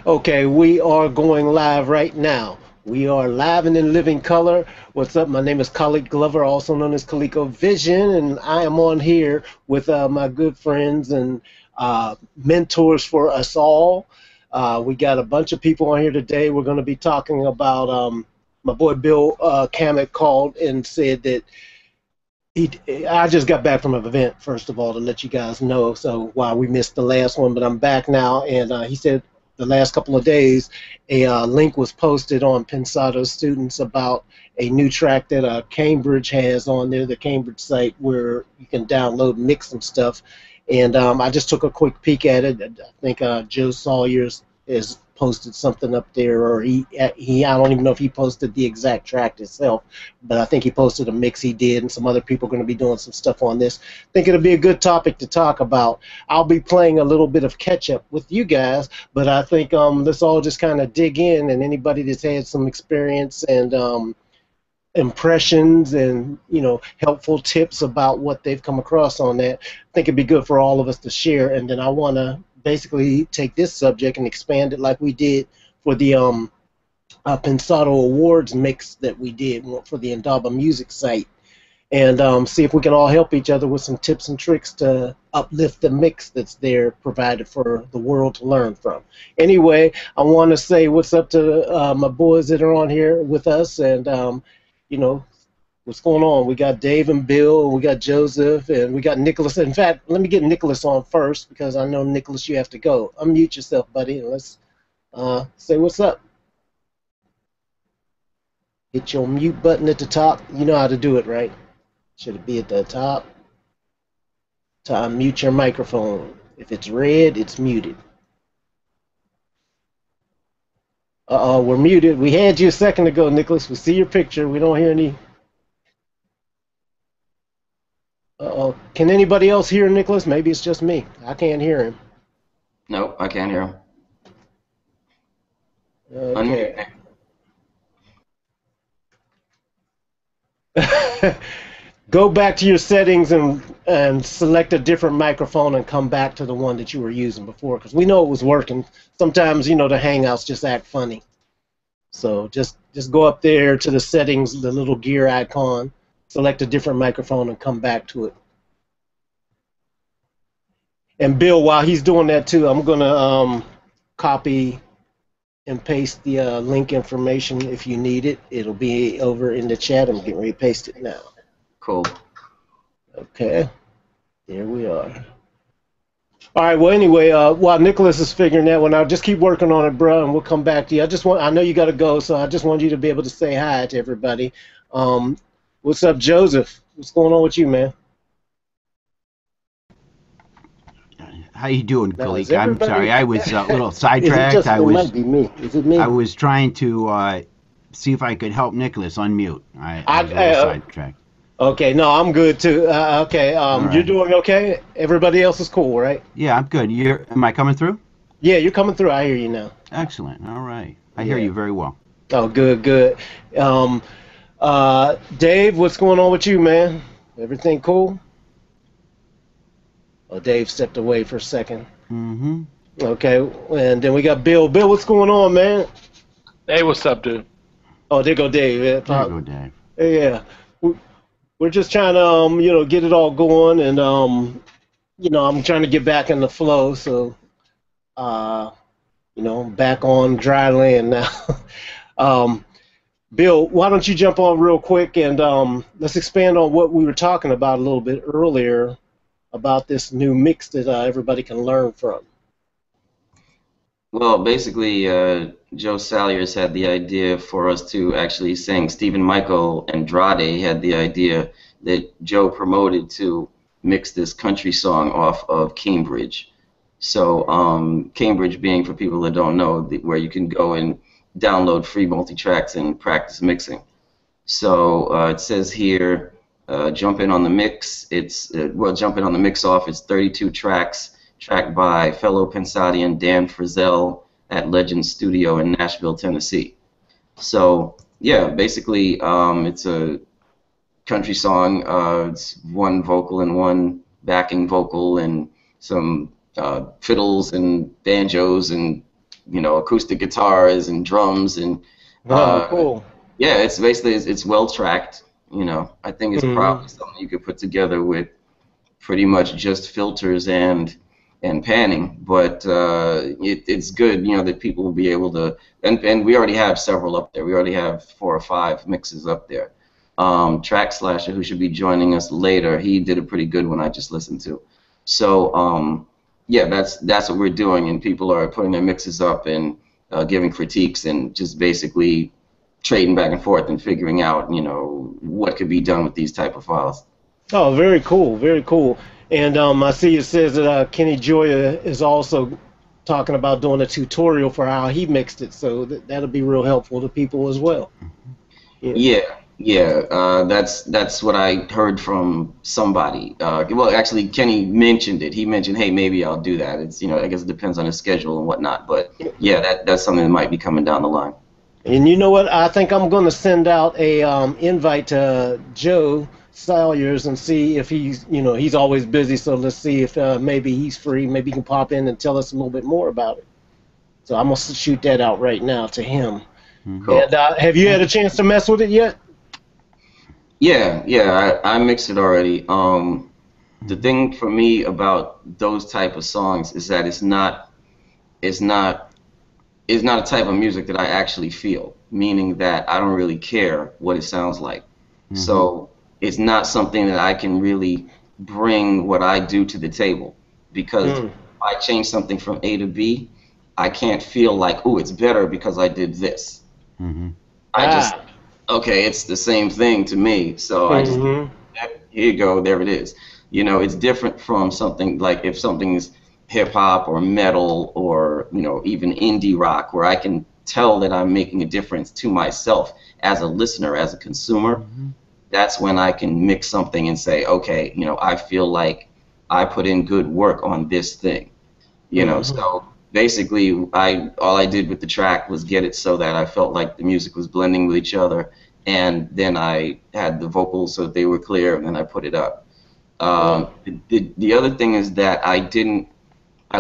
Okay, we are going live right now. We are live and in living color. What's up? My name is Khaliq Glover, also known as Khaliq-O-Vision, and I am on here with my good friends and mentors for us all. We got a bunch of people on here today. We're going to be talking about my boy Bill Kamek called and said that he. I just got back from an event, first of all, to let you guys know. So while we missed the last one, but I'm back now, and he said the last couple of days, a link was posted on Pensado students about a new track that Cambridge has on there, the Cambridge site, where you can download and mix some stuff. And I just took a quick peek at it. I think Joe Sawyer's has posted something up there, or he I don't even know if he posted the exact track itself, but I think he posted a mix he did, and some other people are going to be doing some stuff on this. I think it'll be a good topic to talk about. I'll be playing a little bit of catch up with you guys, but I think let's all just kind of dig in, and anybody that's had some experience and impressions and helpful tips about what they've come across on that, I think it'd be good for all of us to share. And then I want to basically take this subject and expand it like we did for the Pensado Awards mix that we did for the Indaba Music site, and see if we can all help each other with some tips and tricks to uplift the mix that's there provided for the world to learn from. Anyway, I want to say what's up to my boys that are on here with us, and you know what's going on. We got Dave and Bill, and we got Joseph, and we got Nicholas. In fact, let me get Nicholas on first because I know Nicholas, you have to go. Unmute yourself, buddy, and let's say what's up. Hit your mute button at the top. You know how to do it, right? Should it be at the top? To unmute your microphone. If it's red, it's muted. Uh-oh, we're muted. We had you a second ago, Nicholas. We see your picture. We don't hear any. Uh-oh. Can anybody else hear Nicholas? Maybe it's just me. I can't hear him. Nope, I can't hear him. Okay. Go back to your settings and select a different microphone and come back to the one that you were using before, because we know it was working. Sometimes, the Hangouts just act funny. So just go up there to the settings, the little gear icon, select a different microphone and come back to it. And Bill, while he's doing that too, I'm gonna copy and paste the link information if you need it. It'll be over in the chat. I'm getting ready to paste it now. Cool. Okay, there we are. All right. Well, anyway, while Nicholas is figuring that one out, just keep working on it, bro, and we'll come back to you. I know you got to go, so I just want you to be able to say hi to everybody. What's up, Joseph? What's going on with you, man? How you doing, Now, is Khalik? I'm sorry, everybody? I was a little Is it sidetracked. just? It might be me. Is it me? I was trying to see if I could help Nicholas unmute. I was a little sidetracked. Okay. No, I'm good too. Okay. All You're right. doing okay. Everybody else is cool, right? Yeah, I'm good. Am I coming through? Yeah, you're coming through. I hear you now. Excellent. All right. I hear Yeah. you very well. Oh, good, good. Um, Dave, what's going on with you, man? Everything cool? Oh, Dave stepped away for a second. Mm-hmm. Okay, and then we got Bill. Bill, what's going on, man? Hey, what's up, dude? Oh, there go Dave. Yeah, There you go, Dave. yeah. We're just trying to, get it all going, and I'm trying to get back in the flow. So, uh, I'm back on dry land now. um, Bill, why don't you jump on real quick and let's expand on what we were talking about a little bit earlier about this new mix that everybody can learn from. Well, basically, Joe Salyers had the idea for us to actually sing. Stephen Michael Andrade had the idea that Joe promoted to mix this country song off of Cambridge. So Cambridge being, for people that don't know, where you can go and download free multi-tracks and practice mixing. So it says here, jump in on the mix. Jump in on the mix off. It's 32 tracks, tracked by fellow Pensadian Dan Frizzell at Legend Studio in Nashville, Tennessee. So yeah, basically it's a country song. It's one vocal and one backing vocal and some fiddles and banjos and acoustic guitars and drums and Cool. yeah, it's basically it's well tracked. I think it's probably something you could put together with pretty much just filters and panning, but it's good, that people will be able to, and we already have several up there. We already have 4 or 5 mixes up there. Track Slasher, who should be joining us later, he did a pretty good one I just listened to. So yeah, that's what we're doing, and people are putting their mixes up and giving critiques and just basically trading back and forth and figuring out, what could be done with these type of files. Oh, very cool, very cool. And I see it says that Kenny Joya is also talking about doing a tutorial for how he mixed it, so that'll be real helpful to people as well. Yeah. That's what I heard from somebody. Well, actually, Kenny mentioned it. He mentioned, hey, maybe I'll do that. It's I guess it depends on his schedule and whatnot. But yeah, that's something that might be coming down the line. And you know what? I think I'm going to send out a invite to Joe Salyers and see if he's always busy. So let's see if maybe he's free. Maybe he can pop in and tell us a little bit more about it. So I'm gonna shoot that out right now to him. Cool. And have you had a chance to mess with it yet? Yeah, I mixed it already. The thing for me about those type of songs is that it's not a type of music that I actually feel, meaning that I don't really care what it sounds like. So it's not something that I can really bring what I do to the table, because if I change something from A to B, I can't feel like, oh, it's better because I did this. Okay, it's the same thing to me, so I just, here you go, there it is. It's different from something like if something's hip-hop or metal or, even indie rock, where I can tell that I'm making a difference to myself as a listener, as a consumer. That's when I can mix something and say, okay, I feel like I put in good work on this thing. So basically all I did with the track was get it so that I felt like the music was blending with each other, and then I had the vocals so that they were clear, and then I put it up. The other thing is that I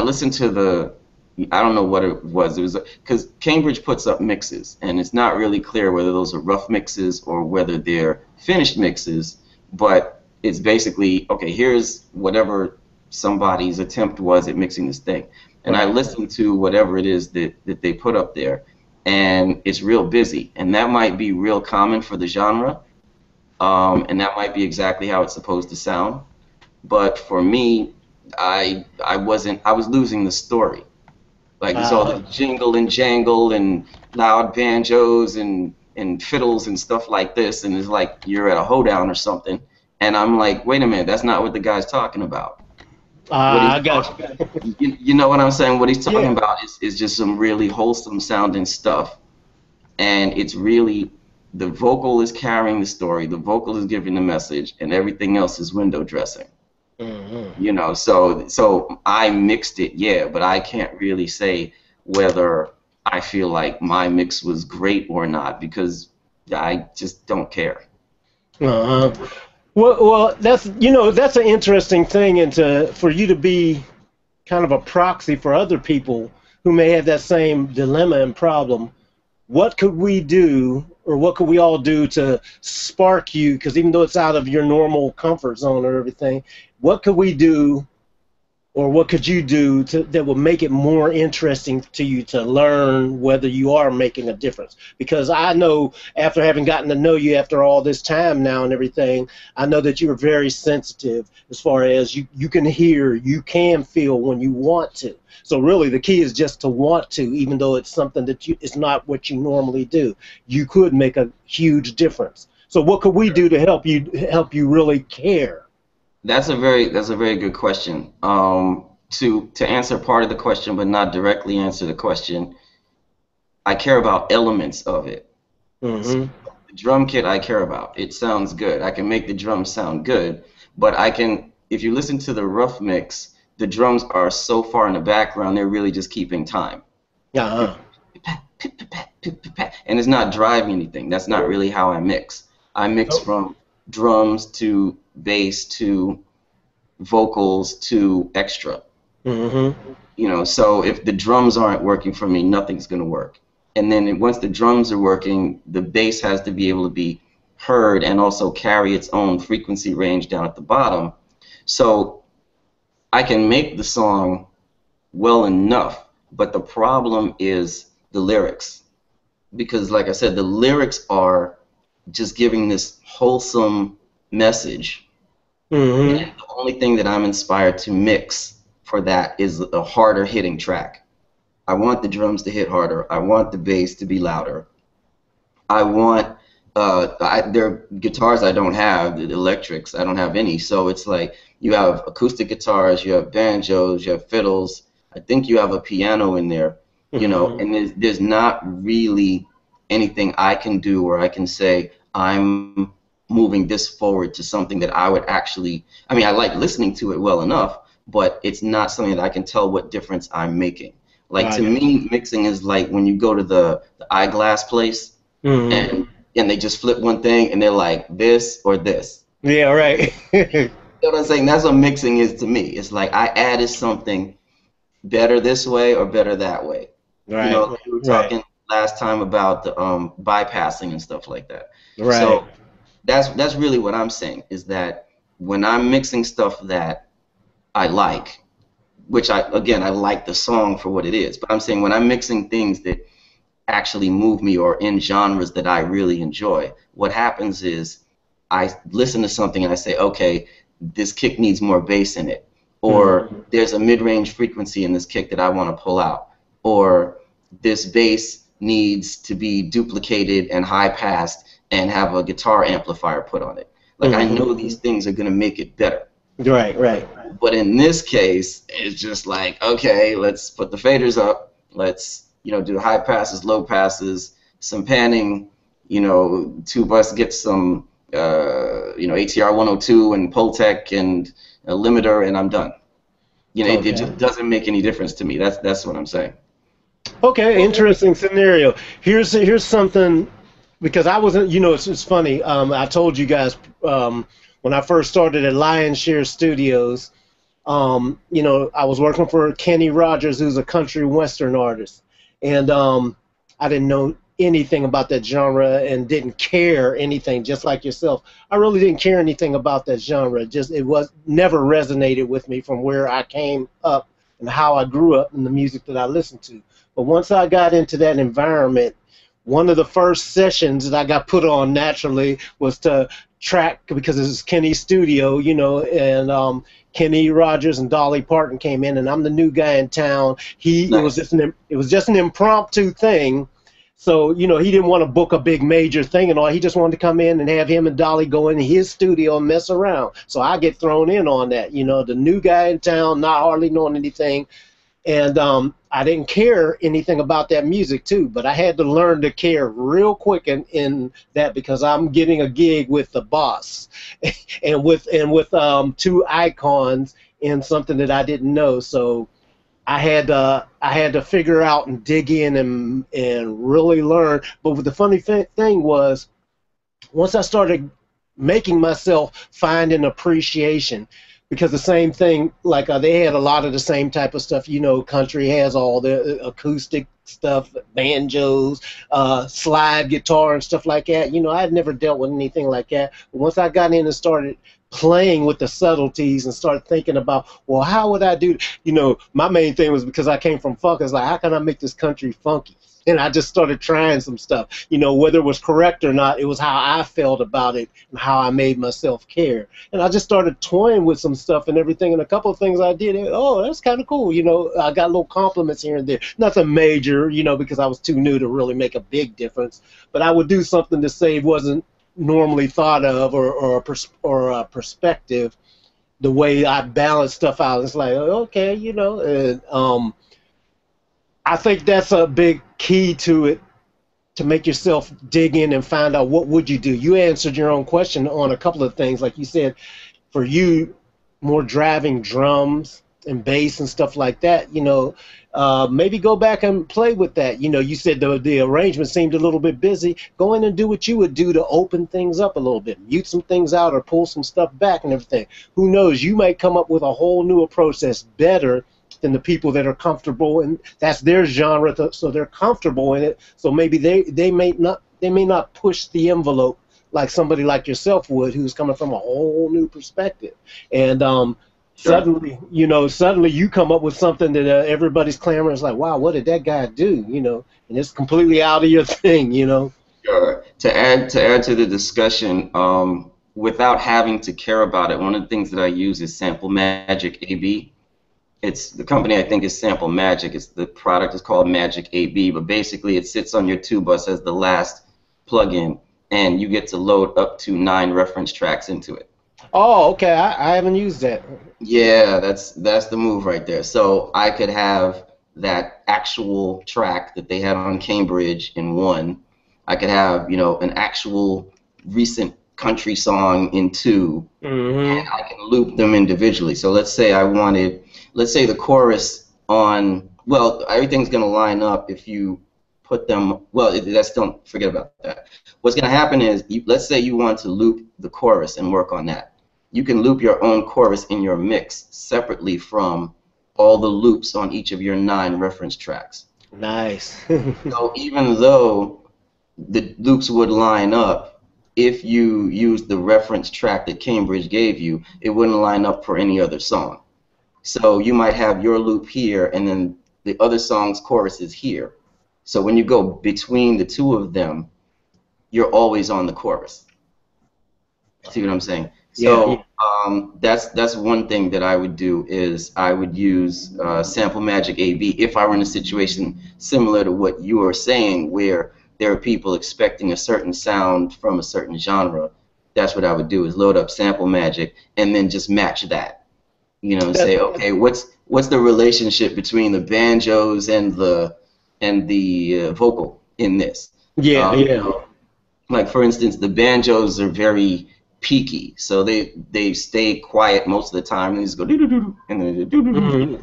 listened to I don't know what it was. It was because Cambridge puts up mixes, and it's not really clear whether those are rough mixes or whether they're finished mixes, but it's basically, okay, here's whatever somebody's attempt was at mixing this thing. And I listened to whatever it is that they put up there, and it's real busy. And that might be real common for the genre, and that might be exactly how it's supposed to sound. But for me, I was losing the story. Like, it's all the jingle and jangle and loud banjos and fiddles and stuff like this, and it's like you're at a hoedown or something. And I'm like, wait a minute, that's not what the guy's talking about. I got you. You know what I'm saying? What he's talking about is just some really wholesome sounding stuff. And it's really, the vocal is carrying the story, the vocal is giving the message, and everything else is window dressing. So I mixed it, but I can't really say whether I feel like my mix was great or not, because I just don't care. Well, that's an interesting thing, and for you to be kind of a proxy for other people who may have that same dilemma and problem. What could we do, or what could we all do to spark you? Because even though it's out of your normal comfort zone or everything, what could we do, or what could you do that will make it more interesting to you to learn whether you are making a difference? Because I know, after having gotten to know you after all this time now and everything, I know that you're very sensitive as far as you can hear, you can feel when you want to. So really the key is just to want to, even though it's something that it's not what you normally do. You could make a huge difference. So what could we do to help you really care? That's a very good question. To answer part of the question, but not directly answer the question, I care about elements of it. So the drum kit I care about. It sounds good. I can make the drums sound good, but if you listen to the rough mix, the drums are so far in the background, they're really just keeping time. And it's not driving anything. That's not really how I mix. I mix from drums to bass to vocals to extra. Mm-hmm. You know, so if the drums aren't working for me, nothing's going to work. And then once the drums are working, the bass has to be able to be heard and also carry its own frequency range down at the bottom. So I can make the song well enough, but the problem is the lyrics. Because like I said, the lyrics are just giving this wholesome message. Mm-hmm. And the only thing that I'm inspired to mix for that is a harder hitting track. I want the drums to hit harder. I want the bass to be louder. I want there are guitars I don't have, the electrics, I don't have any. So it's like you have acoustic guitars, you have banjos, you have fiddles. I think you have a piano in there, you know, and there's not really anything I can do where I can say I'm moving this forward to something that I would actually, I mean, I like listening to it well enough, but it's not something that I can tell what difference I'm making. Like to me, mixing is like when you go to the eyeglass place and they just flip one thing and they're like this or this. Yeah, right. You know what I'm saying? That's what mixing is to me. It's like I added something better this way or better that way. Right. You know, like we were talking last time about the bypassing and stuff like that. Right. So that's really what I'm saying is that when I'm mixing stuff that I like, which I like the song for what it is, but I'm saying when I'm mixing things that actually move me or in genres that I really enjoy, what happens is I listen to something and I say, okay, this kick needs more bass in it, or there's a mid-range frequency in this kick that I want to pull out, or this bass needs to be duplicated and high-passed and have a guitar amplifier put on it. Like I know these things are going to make it better. Right, right. But in this case, it's just like, okay, let's put the faders up. Let's, you know, do high passes, low passes, some panning, you know, tube us, get some, you know, ATR 102 and Pultec and a limiter, and I'm done. You know, it just doesn't make any difference to me. That's what I'm saying. Okay, interesting scenario. Here's something, because I wasn't, you know, it's funny. I told you guys when I first started at Lion Share Studios, you know, I was working for Kenny Rogers, who's a country western artist, and I didn't know anything about that genre and didn't care anything, just like yourself. I really didn't care anything about that genre. It was never resonated with me from where I came up and how I grew up and the music that I listened to. But once I got into that environment, one of the first sessions that I got put on naturally was to track, because this is Kenny's studio, you know, and Kenny Rogers and Dolly Parton came in, and I'm the new guy in town. It was just an impromptu thing. So, you know, he didn't want to book a big major thing and all. He just wanted to come in and have him and Dolly go in his studio and mess around. So I get thrown in on that, you know, the new guy in town, not hardly knowing anything. And I didn't care anything about that music too, but I had to learn to care real quick in that, because I'm getting a gig with the boss and with two icons in something that I didn't know. So I had to figure out and dig in and really learn. But the funny thing was, once I started making myself find an appreciation, because the same thing, like they had a lot of the same type of stuff, you know, country has all the acoustic stuff, banjos, slide guitar and stuff like that. You know, I had never dealt with anything like that. But once I got in and started playing with the subtleties and started thinking about, well, how would I do, you know, my main thing was, because I came from funk, I was like, how can I make this country funky? And I just started trying some stuff, you know, whether it was correct or not. It was how I felt about it and how I made myself care. And I just started toying with some stuff and everything. And a couple of things I did, oh, that's kind of cool. You know, I got little compliments here and there. Nothing major, you know, because I was too new to really make a big difference. But I would do something to say wasn't normally thought of, or a perspective, the way I balance stuff out. It's like, okay, you know, and I think that's a big key to it, to make yourself dig in and find out what would you do. You answered your own question on a couple of things. Like you said, for you, more driving drums and bass and stuff like that, you know, maybe go back and play with that. You know, you said the arrangement seemed a little bit busy. Go in and do what you would do to open things up a little bit, mute some things out or pull some stuff back and everything. Who knows, you might come up with a whole new approach that's better than the people that are comfortable, and that's their genre, so they're comfortable in it. So maybe they may not push the envelope like somebody like yourself would, who's coming from a whole new perspective. And suddenly you come up with something that everybody's clamoring is like, wow, what did that guy do? And it's completely out of your thing. Sure. To add to the discussion, without having to care about it, one of the things that I use is Sample Magic AB. It's the company, I think, is Sample Magic. The product is called Magic AB, but basically it sits on your tube bus as the last plugin, and you get to load up to 9 reference tracks into it. Oh, okay. I haven't used that. Yeah, that's the move right there. So I could have that actual track that they had on Cambridge in one. I could have, an actual recent country song in 2, and I can loop them individually. So let's say the chorus on, well, everything's going to line up if you put them, well, don't forget about that. What's going to happen is, let's say you want to loop the chorus and work on that. You can loop your own chorus in your mix separately from all the loops on each of your 9 reference tracks. Nice. So even though the loops would line up, if you use the reference track that Cambridge gave you, it wouldn't line up for any other song. So you might have your loop here, and then the other song's chorus is here. So when you go between the 2 of them, you're always on the chorus. See what I'm saying? So that's one thing that I would do, is I would use Sample Magic AB if I were in a situation similar to what you are saying, where there are people expecting a certain sound from a certain genre. That's what I would do, is load up Sample Magic and then just match that. Say, okay, what's the relationship between the banjos and the vocal in this? Like, for instance, the banjos are very peaky, so they stay quiet most of the time, and they just go doo-doo-doo-doo, and then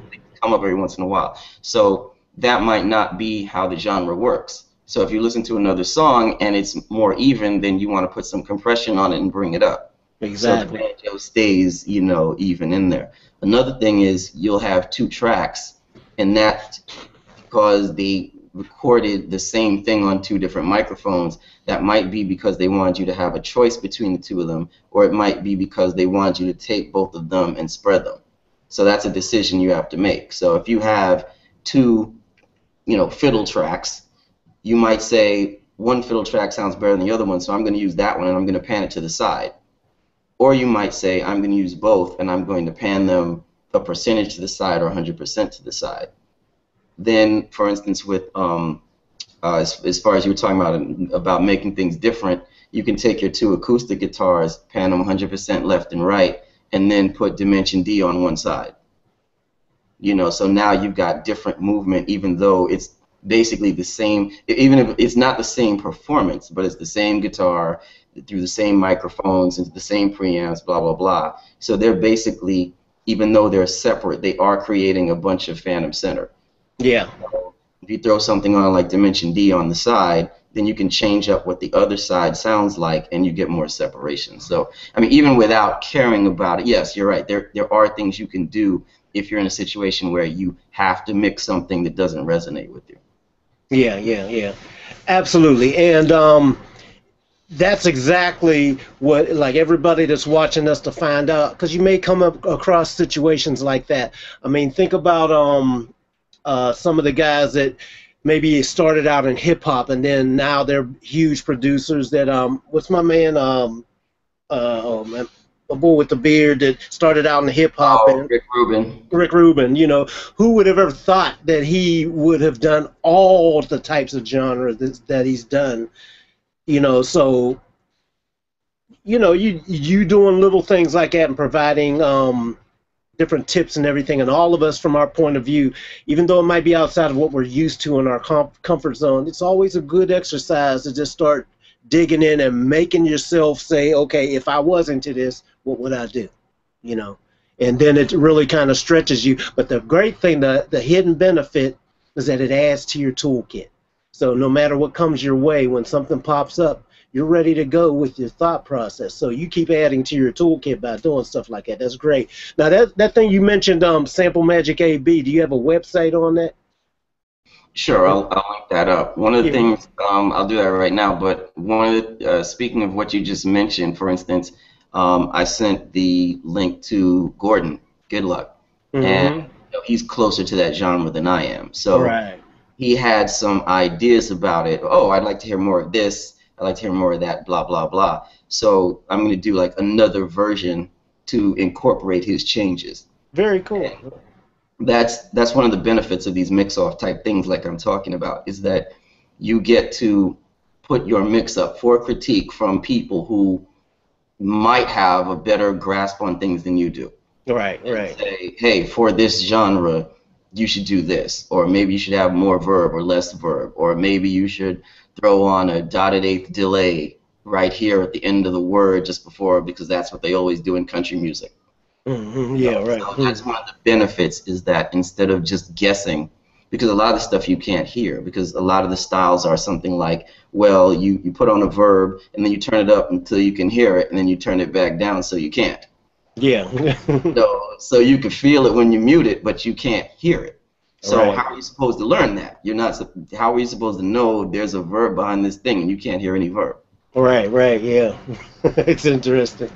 they come up every once in a while. So that might not be how the genre works. So if you listen to another song and it's more even, then you want to put some compression on it and bring it up. Exactly. So the banjo stays, even in there. Another thing is, you'll have 2 tracks, and that's because they recorded the same thing on 2 different microphones. That might be because they wanted you to have a choice between the 2 of them, or it might be because they wanted you to take both of them and spread them. So that's a decision you have to make. So if you have 2, fiddle tracks, you might say one fiddle track sounds better than the other one, so I'm going to use that one and I'm going to pan it to the side. Or you might say, I'm going to use both and I'm going to pan them a percentage to the side or 100% to the side. Then, for instance, with as far as you were talking about making things different, you can take your 2 acoustic guitars, pan them 100% left and right, and then put Dimension D on one side. So now you've got different movement, even though it's basically the same, even if it's not the same performance, but it's the same guitar through the same microphones into the same preamps, blah, blah, blah. So they're basically, even though they're separate, they are creating a bunch of phantom center. Yeah. So if you throw something on like Dimension D on the side, then you can change up what the other side sounds like, and you get more separation. So, I mean, even without caring about it, yes, you're right. There are things you can do if you're in a situation where you have to mix something that doesn't resonate with you. Yeah. Absolutely. And that's exactly what, like, everybody that's watching us to find out, because you may come up across situations like that. I mean, think about some of the guys that maybe started out in hip hop and then now they're huge producers. That what's my man? Oh man, a boy with the beard that started out in hip hop. Oh, Rick Rubin. Rick Rubin, who would have ever thought that he would have done all the types of genre that he's done? So you doing little things like that and providing different tips and everything, and all of us, from our point of view, even though it might be outside of what we're used to in our comfort zone, it's always a good exercise to just start digging in and making yourself say, okay, if I was into this, what would I do? And then it really kind of stretches you. But the great thing, the hidden benefit, is that it adds to your toolkit. So no matter what comes your way, when something pops up, you're ready to go with your thought process. So you keep adding to your toolkit by doing stuff like that. That's great. Now that thing you mentioned, Sample Magic AB, do you have a website on that? Sure, I'll link that up. One of the Yeah. things, I'll do that right now, but one of the, speaking of what you just mentioned, for instance, I sent the link to Gordon Goodluck, and Mm-hmm. you know, he's closer to that genre than I am. So Right. he had some ideas about it. Oh, I'd like to hear more of this. I'd like to hear more of that, blah, blah, blah. So I'm going to do like another version to incorporate his changes. Very cool. That's one of the benefits of these mix-off type things like I'm talking about, is that you get to put your mix up for critique from people who might have a better grasp on things than you do. Right, And right. say, hey, for this genre, you should do this, or maybe you should have more verb or less verb, or maybe you should throw on a dotted eighth delay right here at the end of the word just before, because that's what they always do in country music. Mm-hmm. Yeah, right. So that's one of the benefits, is that instead of just guessing, because a lot of the stuff you can't hear, because a lot of the styles are something like, well, you put on a verb and then you turn it up until you can hear it, and then you turn it back down so you can't. Yeah. So you can feel it when you mute it, but you can't hear it. So Right. how are you supposed to learn that? You're not. How are you supposed to know there's a verb behind this thing and you can't hear any verb? Right, right, yeah. It's interesting.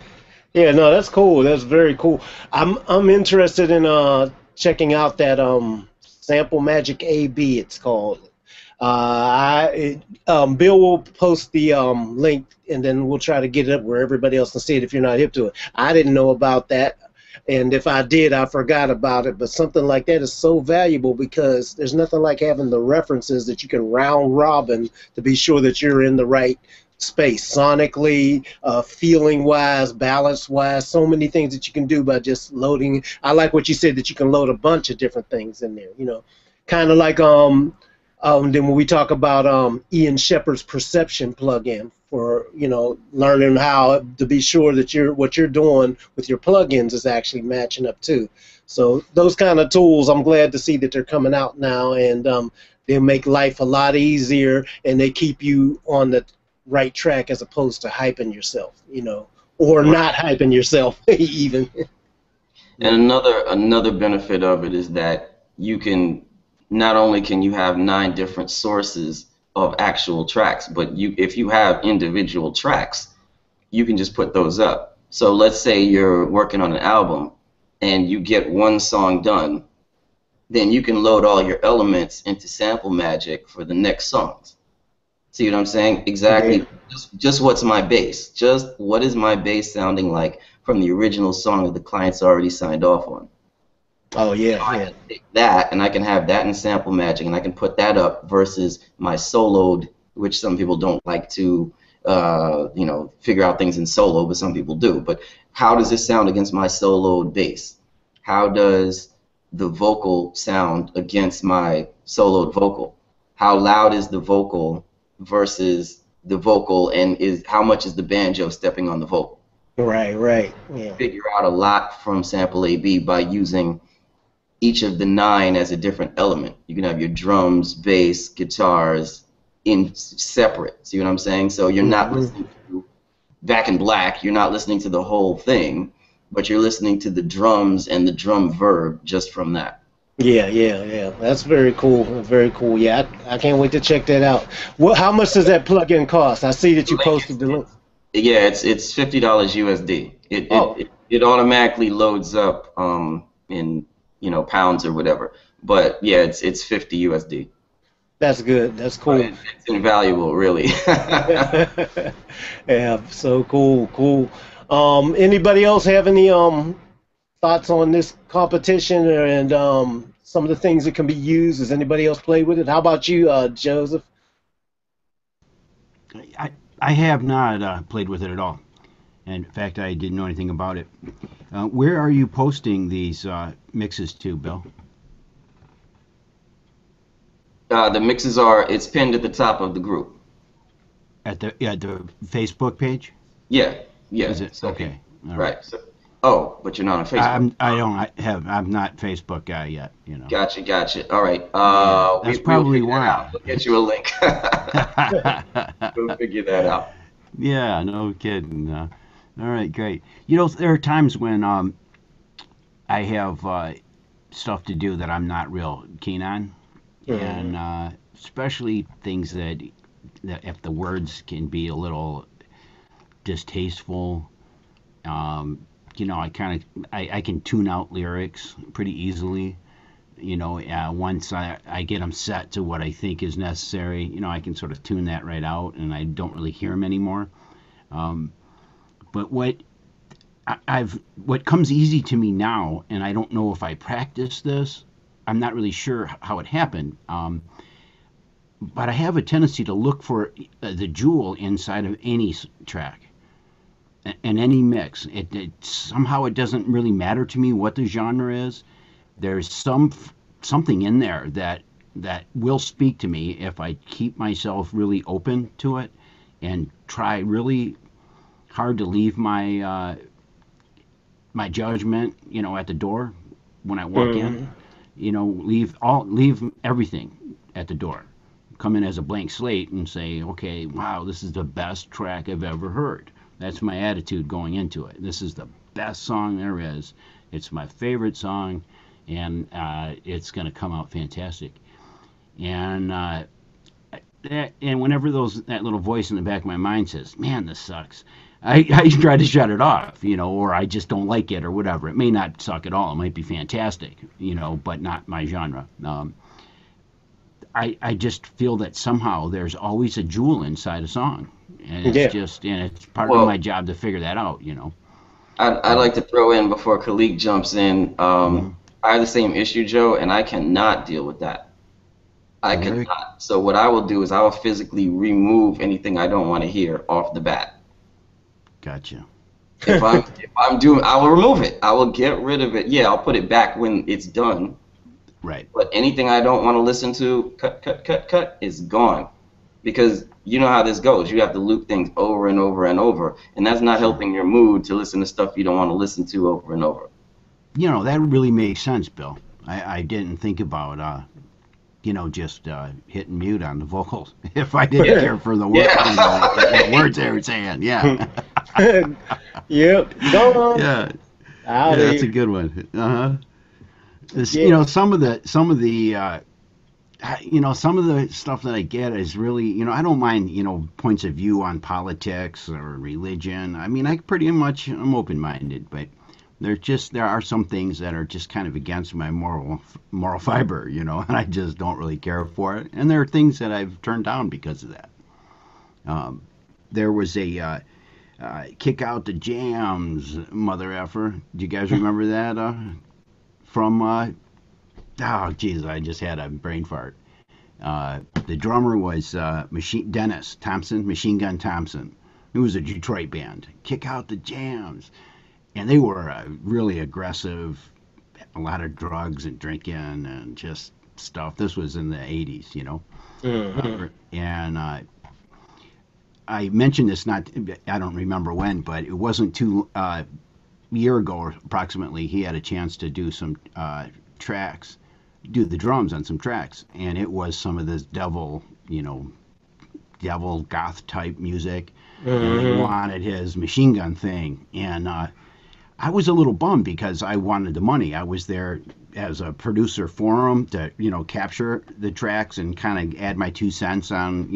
Yeah, no, that's cool. That's very cool. I'm interested in checking out that Sample Magic AB it's called. Bill will post the link, and then we'll try to get it up where everybody else can see it if you're not hip to it. I didn't know about that, and if I did, I forgot about it. But something like that is so valuable, because there's nothing like having the references that you can round robin to be sure that you're in the right space sonically, feeling wise, balance wise, so many things that you can do by just loading. I like what you said, that you can load a bunch of different things in there, kind of like then when we talk about Ian Shepard's perception plugin for learning how to be sure that what you're doing with your plugins is actually matching up too. So those kind of tools, I'm glad to see that they're coming out now, and they make life a lot easier, and they keep you on the right track as opposed to hyping yourself, or not hyping yourself even. And another benefit of it is that you can, not only can you have 9 different sources of actual tracks, but if you have individual tracks, you can just put those up. So let's say you're working on an album and you get one song done, then you can load all your elements into Sample Magic for the next songs. See what I'm saying? Exactly. Yeah. Just what's my bass? Just what is my bass sounding like from the original song that the client's already signed off on? Oh yeah, So I yeah. can take that, and I can have that in Sample Magic, and I can put that up versus my soloed, which some people don't like to, figure out things in solo, but some people do. But how does this sound against my soloed bass? How does the vocal sound against my soloed vocal? How loud is the vocal versus the vocal, and how much is the banjo stepping on the vocal? Right, right. Yeah. Figure out a lot from Sample AB by using each of the 9 as a different element. You can have your drums, bass, guitars in separate. See what I'm saying? So you're not listening to Back in Black. You're not listening to the whole thing, but you're listening to the drums and the drum verb just from that. Yeah, yeah, yeah. That's very cool. Very cool. Yeah, I can't wait to check that out. How much does that plugin cost? I see that you posted the link. Yeah, it's $50 USD. It automatically loads up in pounds or whatever. But yeah, it's 50 USD. That's good. That's cool. It's invaluable, really. Yeah, so cool. Anybody else have any thoughts on this competition and some of the things that can be used? Has anybody else played with it? How about you, Joseph? I have not played with it at all. And in fact, I didn't know anything about it. Where are you posting these mixes to, Bill? The mixes it's pinned at the top of the group. At the Facebook page? Yeah. Is it? So, okay. All right. So, but you're not on Facebook. I'm not Facebook guy yet. Gotcha. All right. That's probably why. We'll get you a link. We'll figure that out. Yeah, no kidding. All right, great. There are times when I have stuff to do that I'm not real keen on, and Mhm. especially things that if the words can be a little distasteful, um, I can tune out lyrics pretty easily. Once I get them set to what I think is necessary, I can sort of tune that right out, and I don't really hear them anymore. Um, but what comes easy to me now, and I don't know if I practice this. I'm not really sure how it happened, but I have a tendency to look for the jewel inside of any track and any mix. Somehow it doesn't really matter to me what the genre is. There's something in there that will speak to me if I keep myself really open to it and try really hard to leave my judgment, at the door when I walk in. Mhm. Leave everything at the door. Come in as a blank slate and say, okay, wow, this is the best track I've ever heard. That's my attitude going into it. This is the best song there is. It's my favorite song, and it's going to come out fantastic. And and whenever that little voice in the back of my mind says, "Man, this sucks," I try to shut it off, or I just don't like it or whatever. It may not suck at all. It might be fantastic, but not my genre. I just feel that somehow there's always a jewel inside a song, and Yeah. it's part of my Well, job to figure that out. I'd Uh, like to throw in before Khaliq jumps in. mhm. I have the same issue, Joe, and I cannot deal with that. I Very cannot. So what I will do is I will physically remove anything I don't want to hear off the bat. gotcha. If I'm doing, I will remove it. I will get rid of it. Yeah, I'll put it back when it's done. Right. But anything I don't want to listen to, cut, is gone. Because you know how this goes. You have to loop things over and over and over, and that's not Sure. helping your mood to listen to stuff you don't want to listen to over and over. That really makes sense, Bill. I didn't think about just hitting mute on the vocals if I didn't Yeah. care for the word, the Yeah. words they were saying. Yeah. Yep. Gone. Yeah. Out Yeah, of that's a here. good one. Uh-huh. Yeah. Some of the stuff that I get is really, I don't mind, points of view on politics or religion. I mean, I pretty much I'm open-minded, but there are some things that are just kind of against my moral fiber, and I just don't really care for it. And there are things that I've turned down because of that. Um, there was a kick out the jams, mother effer. Do you guys remember that from? Oh, geez, I just had a brain fart. The drummer was Dennis Thompson, Machine Gun Thompson. It was a Detroit band. Kick out the jams, and they were really aggressive. A lot of drugs and drinking and just stuff. This was in the '80s. Hmm. And I mentioned this not. I don't remember when, but it wasn't too year ago or approximately. He had a chance to do some tracks, do the drums on some tracks, and it was some of this devil goth type music, and they Hmm. wanted his machine gun thing, and I was a little bummed because I wanted the money. I was there as a producer for him to capture the tracks and kind of add my 2 cents on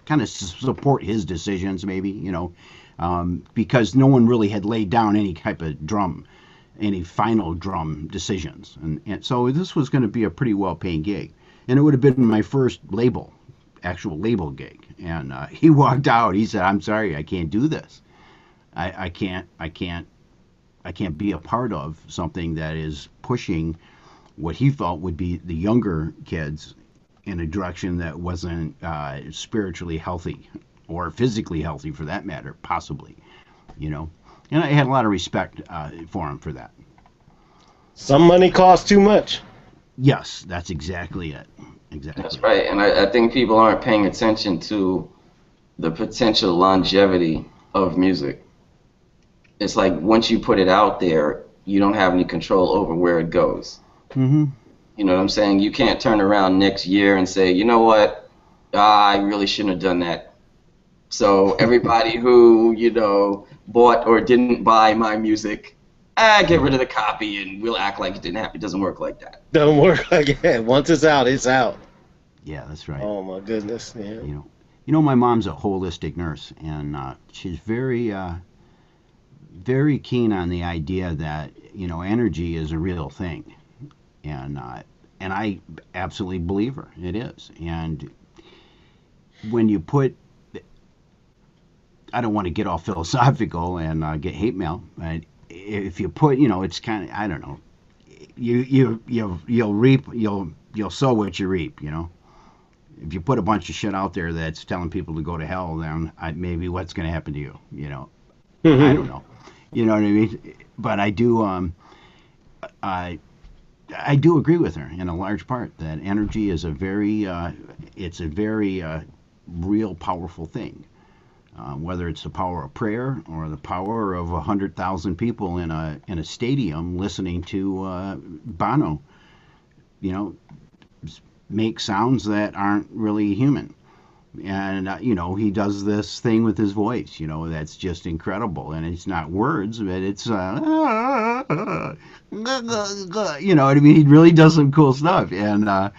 kind of support his decisions maybe because no one really had laid down any type of any final drum decisions. And so this was going to be a pretty well paying gig. And it would have been my first actual label gig. And he walked out. He said, "I'm sorry, I can't do this. I can't be a part of something that is pushing what he felt would be the younger kids in a direction that wasn't spiritually healthy or physically healthy for that matter, possibly, you know. And I had a lot of respect for him for that. Some money costs too much. Yes, that's exactly it. That's Exactly. right. And I think people aren't paying attention to the potential longevity of music. It's like once you put it out there, you don't have any control over where it goes. Mm-hmm. You know what I'm saying? You can't turn around next year and say, you know what? I really shouldn't have done that So everybody who, bought or didn't buy my music, get rid of the copy and we'll act like it didn't happen. It doesn't work like that. Doesn't work like that. Once it's out, it's out. Yeah, that's right. Oh my goodness. Yeah. My mom's a holistic nurse, and she's very, very keen on the idea that energy is a real thing, and I absolutely believe her. It is, and when you put, I don't want to get all philosophical and get hate mail, but if you put, it's kind of, I don't know, you'll reap, you'll sow what you reap. If you put a bunch of shit out there that's telling people to go to hell, then maybe what's going to happen to you? Mm-hmm. I don't know. You know what I mean? But I do, I do agree with her in a large part that energy is it's a very real, powerful thing. Whether it's the power of prayer or the power of 100,000 people in a stadium listening to Bono, make sounds that aren't really human. And, he does this thing with his voice, that's just incredible. And it's not words, but it's, what I mean? He really does some cool stuff. And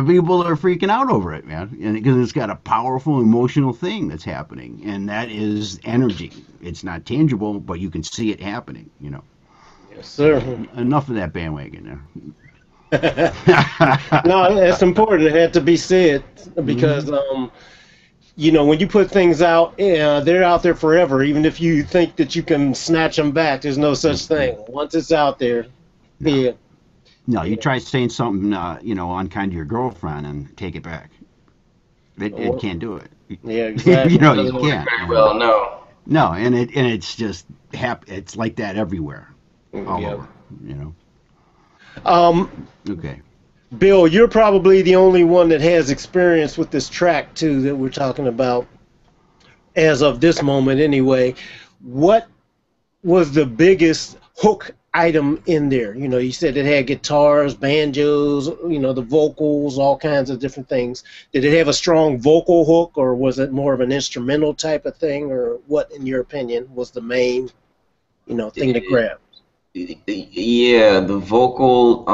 people are freaking out over it, man. And because it's got a powerful emotional thing that's happening. And that is energy. It's not tangible, but you can see it happening, Yes, sir. Enough of that bandwagon there. No, it's important. It had to be said because, when you put things out, they're out there forever. Even if you think that you can snatch them back, there's no such thing. Once it's out there, yeah. No, you try saying something, unkind to your girlfriend and take it back. It can't do it. Yeah, exactly. You Doesn't can't. work very well, no. No, and it's just it's like that everywhere, all over. Okay. Bill, you're probably the only one that has experience with this track too that we're talking about as of this moment anyway. What was the biggest hook item in there? You said it had guitars, banjos, the vocals, all kinds of different things. Did it have a strong vocal hook, or was it more of an instrumental type of thing, or what, in your opinion, was the main, thing to grab? Yeah, the vocal,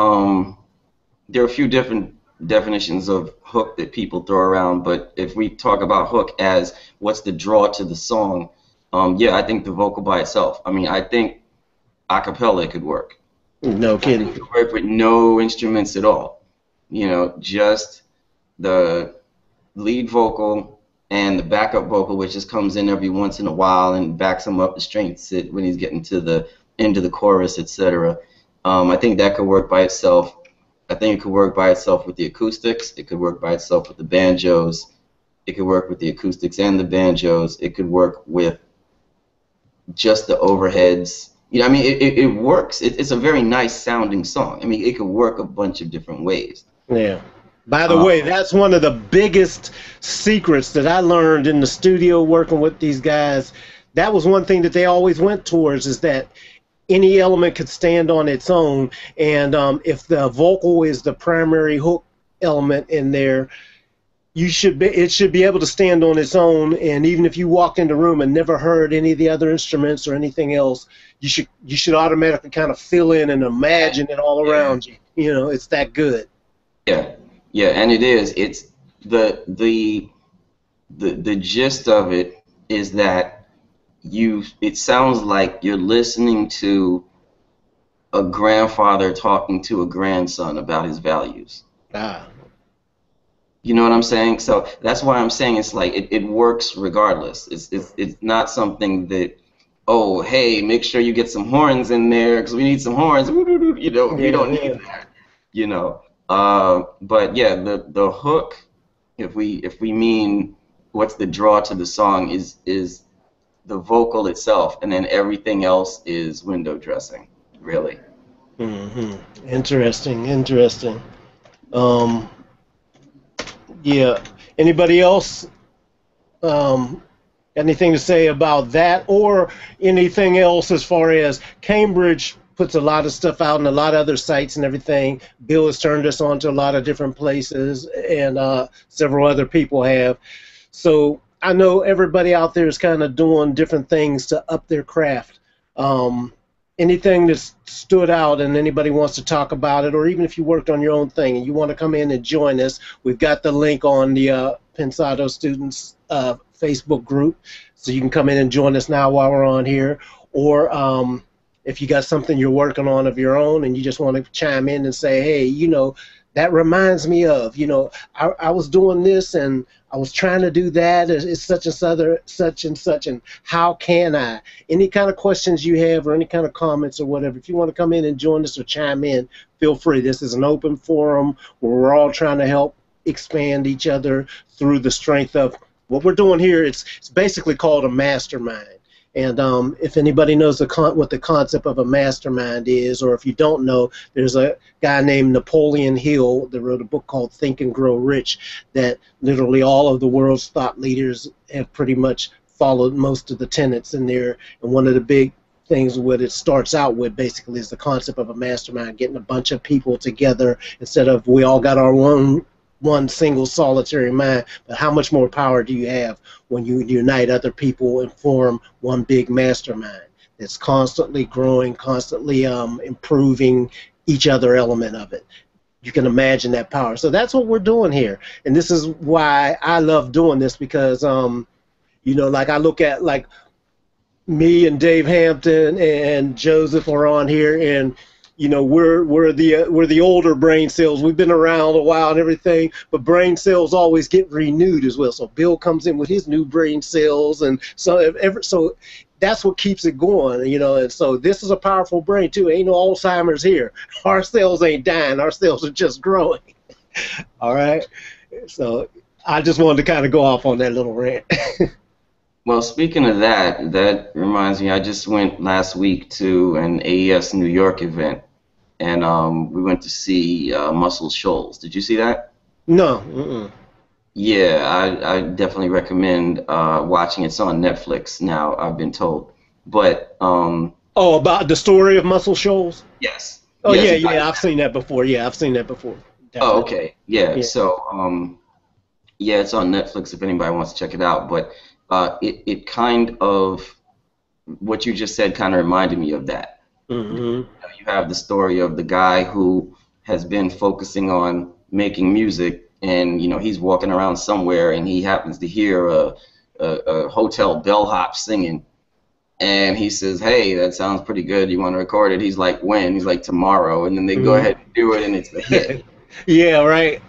there are a few different definitions of hook that people throw around, but if we talk about hook as what's the draw to the song, I think the vocal by itself. I mean, I think a cappella could work. No kidding. It could work with no instruments at all. Just the lead vocal and the backup vocal, which just comes in every once in a while and backs him up to strengths it when he's getting to the end of the chorus, etc. I think that could work by itself. I think it could work by itself with the acoustics. It could work by itself with the banjos. It could work with the acoustics and the banjos. It could work with just the overheads. It works. It's a very nice sounding song. I mean, it could work a bunch of different ways. Yeah. By the way, that's one of the biggest secrets that I learned in the studio working with these guys. That was one thing that they always went towards, is that any element could stand on its own, and if the vocal is the primary hook element in there, it should be able to stand on its own. And even if you walked in the room and never heard any of the other instruments or anything else, you should automatically kind of fill in and imagine it all around you. It's that good. Yeah, and it is. It's the gist of it is that it sounds like you're listening to a grandfather talking to a grandson about his values. You know what I'm saying? So that's why I'm saying it's like it works regardless. It's not something that, oh, hey, make sure you get some horns in there because we need some horns. We don't need that. But yeah, the hook, if we mean what's the draw to the song, is the vocal itself, and then everything else is window dressing, really. Mm-hmm. Interesting. Yeah. Anybody else? Anything to say about that, or anything else as far as Cambridge puts a lot of stuff out on a lot of other sites and everything. Bill has turned us on to a lot of different places, and several other people have. So I know everybody out there is kind of doing different things to up their craft. Anything that's stood out and anybody wants to talk about it, or even if you worked on your own thing and you want to come in and join us, we've got the link on the Pensado Students Facebook group, so you can come in and join us now while we're on here. Or if you got something you're working on of your own and you just want to chime in and say, hey, that reminds me of, I was doing this and I was trying to do that. It's such and such, and how can I? Any kind of questions you have or any kind of comments or whatever, if you want to come in and join us or chime in, feel free. This is an open forum where we're all trying to help expand each other through the strength of what we're doing here. It's basically called a mastermind. And if anybody knows what the concept of a mastermind is, or if you don't know, there's a guy named Napoleon Hill that wrote a book called Think and Grow Rich that literally all of the world's thought leaders have pretty much followed most of the tenets in there. And one of the big things what it starts out with basically is the concept of a mastermind, getting a bunch of people together instead of we all got our one single solitary mind, but how much more power do you have when you unite other people and form one big mastermind that's constantly growing, constantly improving each other element of it? You can imagine that power. So that's what we're doing here, and this is why I love doing this, because like I look at like me and Dave Hampton and Joseph are on here, and we're the older brain cells. We've been around a while and everything, but brain cells always get renewed as well. So Bill comes in with his new brain cells, and so that's what keeps it going, And so this is a powerful brain too. Ain't no Alzheimer's here. Our cells ain't dying. Our cells are just growing. All right. So I just wanted to kind of go off on that little rant. Well, speaking of that reminds me, I just went last week to an AES New York event, and we went to see Muscle Shoals. Did you see that? No. Mm-mm. Yeah, I definitely recommend watching it. It's on Netflix now, I've been told. But about the story of Muscle Shoals? Yes. Oh, yes, yeah, I've seen that before. Yeah, I've seen that before. Definitely. Oh, okay. Yeah. So yeah, it's on Netflix if anybody wants to check it out. But it kind of, what you just said kind of reminded me of that. Mm-hmm. You have the story of the guy who has been focusing on making music, and he's walking around somewhere and he happens to hear a hotel bellhop singing, and he says, hey, that sounds pretty good, you want to record it? He's like, when? He's like, tomorrow. And then they go ahead and do it, and it's a hit. Yeah, right.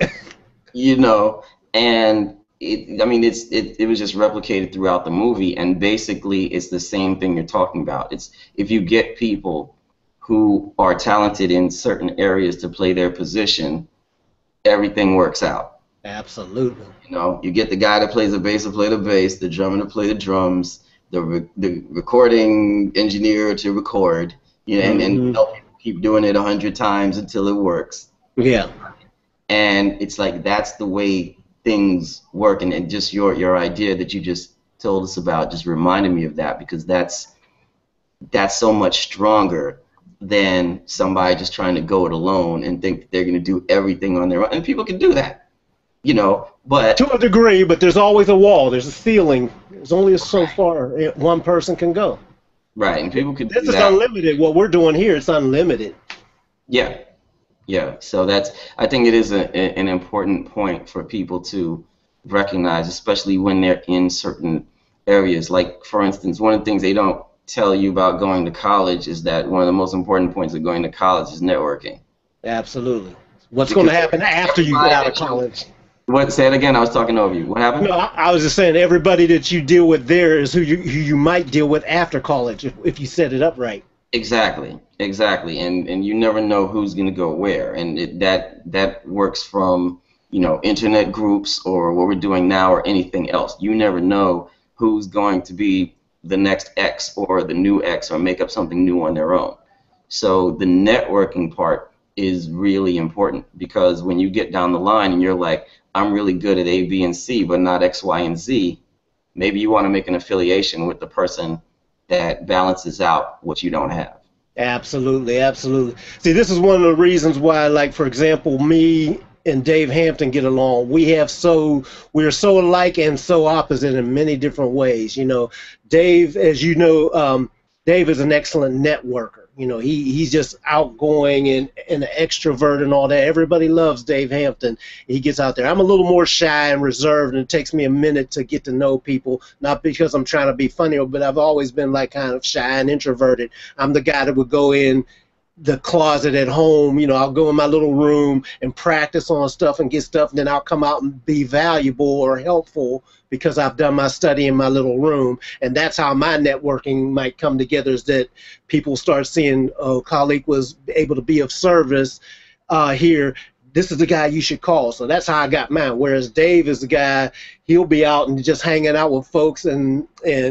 And it was just replicated throughout the movie, and basically it's the same thing you're talking about. It's if you get people who are talented in certain areas to play their position, everything works out. Absolutely. You get the guy that plays the bass to play the bass, the drummer to play the drums, the recording engineer to record, and help people keep doing it 100 times until it works. Yeah. And it's like that's the way things work, and just your idea that you just told us about just reminded me of that, because that's so much stronger than somebody just trying to go it alone and think that they're going to do everything on their own. And people can do that, but to a degree, but there's always a wall, there's a ceiling, there's only so far one person can go. Right, and people can do that. This is unlimited. What we're doing here, it's unlimited. Yeah, so I think it is an important point for people to recognize, especially when they're in certain areas. Like, for instance, one of the things they don't tell you about going to college is that one of the most important points of going to college is networking. Absolutely. What's going to happen after you get out of college? What? Say it again. I was talking over you. What happened? No, I was just saying everybody that you deal with there is who you might deal with after college if you set it up right. Exactly, and you never know who's going to go where, and that works from internet groups or what we're doing now or anything else. You never know who's going to be the next X or the new X or make up something new on their own. So the networking part is really important, because when you get down the line and you're like, I'm really good at A, B, and C, but not X, Y, and Z, maybe you want to make an affiliation with the person that balances out what you don't have. Absolutely. See, this is one of the reasons why, like, for example, me and Dave Hampton get along. We're so alike and so opposite in many different ways. You know, Dave, as you know, Dave is an excellent networker. You know, he's just outgoing and an extrovert and all that. Everybody loves Dave Hampton. He gets out there. I'm a little more shy and reserved, and it takes me a minute to get to know people, not because I'm trying to be funny, but I've always been like kind of shy and introverted. I'm the guy that would go in the closet at home. You know, I'll go in my little room and practice on stuff and get stuff, and then I'll come out and be valuable or helpful because I've done my study in my little room. And that's how my networking might come together, is that people start seeing, oh, Khaliq was able to be of service here. This is the guy you should call. So that's how I got mine. Whereas Dave is the guy, he'll be out and just hanging out with folks, and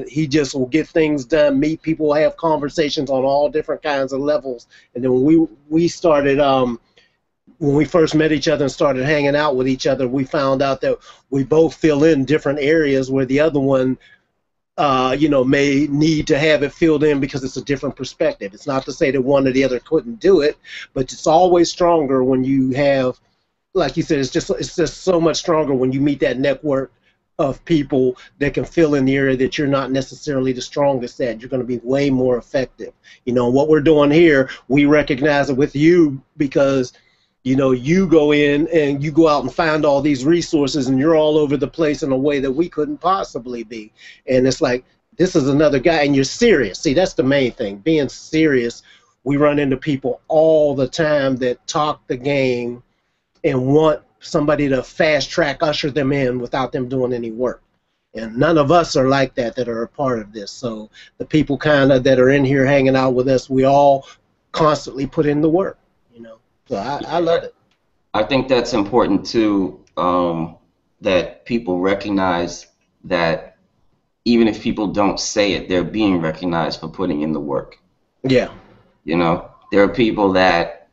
he just will get things done, meet people, have conversations on all different kinds of levels. And then when we started, when we first met each other and started hanging out with each other, we found out that we both fill in different areas where the other one you know, may need to have it filled in because it's a different perspective. It's not to say that one or the other couldn't do it, but it's always stronger when you have, like you said, it's just so much stronger when you meet that network of people that can fill in the area that you're not necessarily the strongest at. You're going to be way more effective. You know, what we're doing here, we recognize it with you because, you know, you go in and you go out and find all these resources, and you're all over the place in a way that we couldn't possibly be. And it's like, this is another guy, and you're serious. See, that's the main thing, being serious. We run into people all the time that talk the game and want somebody to fast track, usher them in without them doing any work. And none of us are like that are a part of this. So the people kind of that are in here hanging out with us, we all constantly put in the work, you know. So I love it. I think that's important too, that people recognize that even if people don't say it, they're being recognized for putting in the work. Yeah. You know, there are people that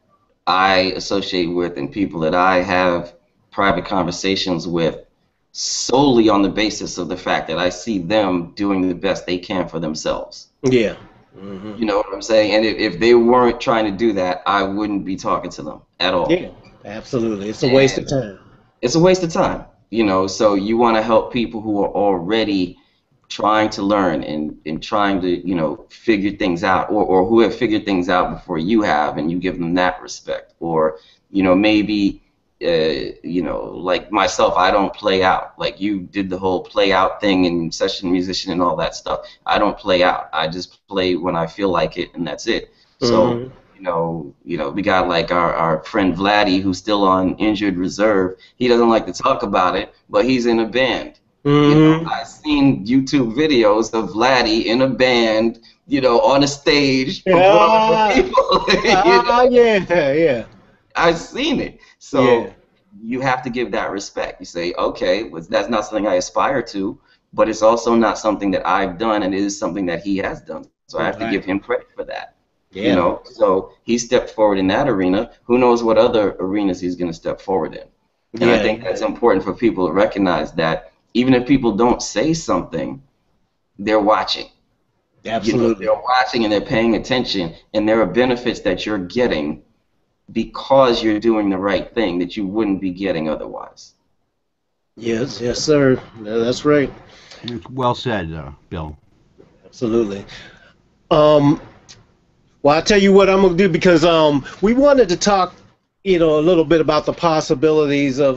I associate with and people that I have private conversations with solely on the basis of the fact that I see them doing the best they can for themselves. Yeah. Mm-hmm. You know what I'm saying? And if they weren't trying to do that, I wouldn't be talking to them at all. Yeah, absolutely. It's a waste of time. It's a waste of time, you know. So you want to help people who are already trying to learn and trying to, you know, figure things out, or who have figured things out before you have, and you give them that respect. Or, you know, maybe, you know, like myself, I don't play out. Like you did the whole play out thing and session musician and all that stuff. I don't play out. I just play when I feel like it, and that's it. So, you know, we got like our friend Vladdy, who's still on injured reserve. He doesn't like to talk about it, but he's in a band. You know, I've seen YouTube videos of Vladdy in a band, you know, on a stage performing for people. You know? Yeah. I've seen it. So you have to give that respect. You say, okay, well, that's not something I aspire to, but it's also not something that I've done, and it is something that he has done. So I have to give him credit for that. Yeah. You know, so he stepped forward in that arena. Who knows what other arenas he's going to step forward in? And I think that's important for people to recognize that even if people don't say something, they're watching. Absolutely. You know, they're watching and they're paying attention, and there are benefits that you're getting because you're doing the right thing that you wouldn't be getting otherwise. Yes, sir. That's right. Well said, Bill. Absolutely. Well, I'll tell you what I'm going to do, because we wanted to talk, you know, a little bit about the possibilities of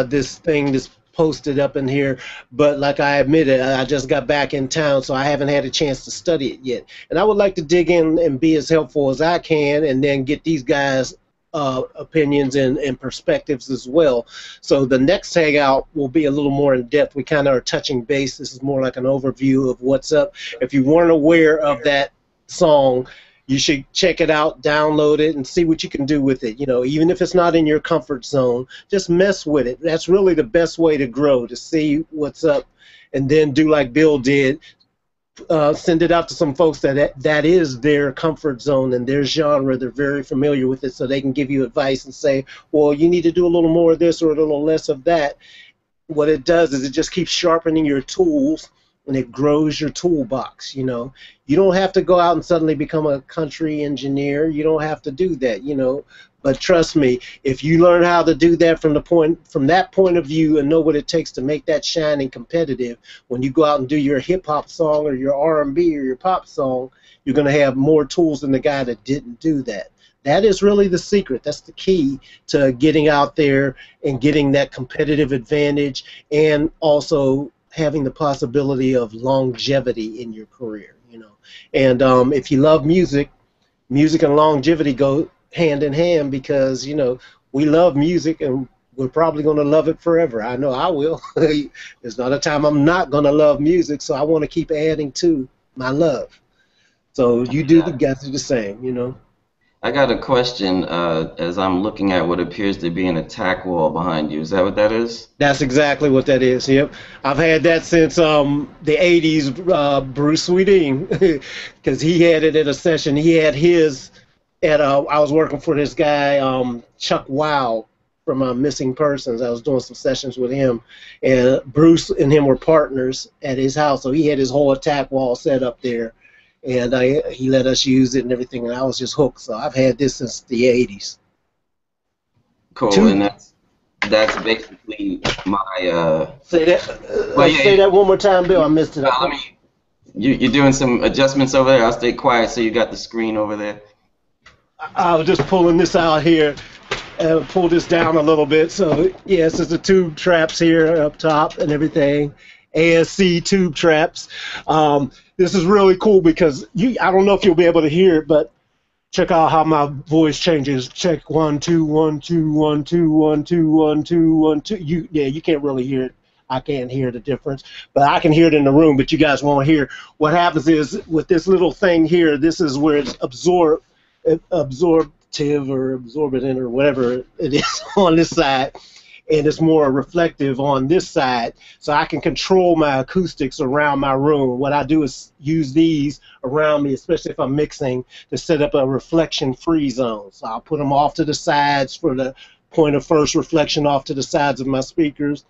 this thing that's posted up in here, but like I admitted, I just got back in town, so I haven't had a chance to study it yet. And I would like to dig in and be as helpful as I can, and then get these guys' opinions and perspectives as well. So the next hangout will be a little more in depth. We kind of are touching base. This is more like an overview of what's up. If you weren't aware of that song, you should check it out, download it, and see what you can do with it. You know, even if it's not in your comfort zone, just mess with it. That's really the best way to grow, to see what's up, and then do like Bill did. Send it out to some folks that is their comfort zone and their genre. They're very familiar with it, so they can give you advice and say, well, you need to do a little more of this or a little less of that. What it does is it just keeps sharpening your tools, and it grows your toolbox. You know, you don't have to go out and suddenly become a country engineer. You don't have to do that, you know, But trust me, if you learn how to do that from that point of view and know what it takes to make that shining competitive, when you go out and do your hip hop song or your R&B or your pop song, you're going to have more tools than the guy that didn't do that. That is really the secret. That's the key to getting out there and getting that competitive advantage, and also having the possibility of longevity in your career. And if you love music, music and longevity go hand in hand, because we love music and we're probably going to love it forever. I know I will. There's not a time I'm not going to love music, so I want to keep adding to my love. So you guys do the same. I got a question as I'm looking at what appears to be an attack wall behind you. Is that what that is? That's exactly what that is. Yep, I've had that since the '80s. Bruce Sweeting, because he had it at a session. He had his at I was working for this guy Chuck Wow from Missing Persons. I was doing some sessions with him, and Bruce and him were partners at his house. So he had his whole attack wall set up there. And he let us use it and everything, and I was just hooked. So I've had this since the '80s. Cool, and that's basically my. Say that. Say that one more time, Bill. I missed it. You're doing some adjustments over there. I'll stay quiet so you got the screen over there. I was just pulling this out here and pull this down a little bit. So yes, there's the tube traps here up top and everything. ASC tube traps. This is really cool because I don't know if you'll be able to hear it, but check out how my voice changes. Check 1 2 1 2 1 2 1 2 1 2 1 2. You can't really hear it. I can't hear the difference, but I can hear it in the room, but you guys won't hear. What happens is with this little thing here, this is where it's absorptive or absorbent or whatever it is on this side. And it's more reflective on this side, so I can control my acoustics around my room. What I do is use these around me, especially if I'm mixing, to set up a reflection-free zone. So I'll put them off to the sides for the point of first reflection, off to the sides of my speakers.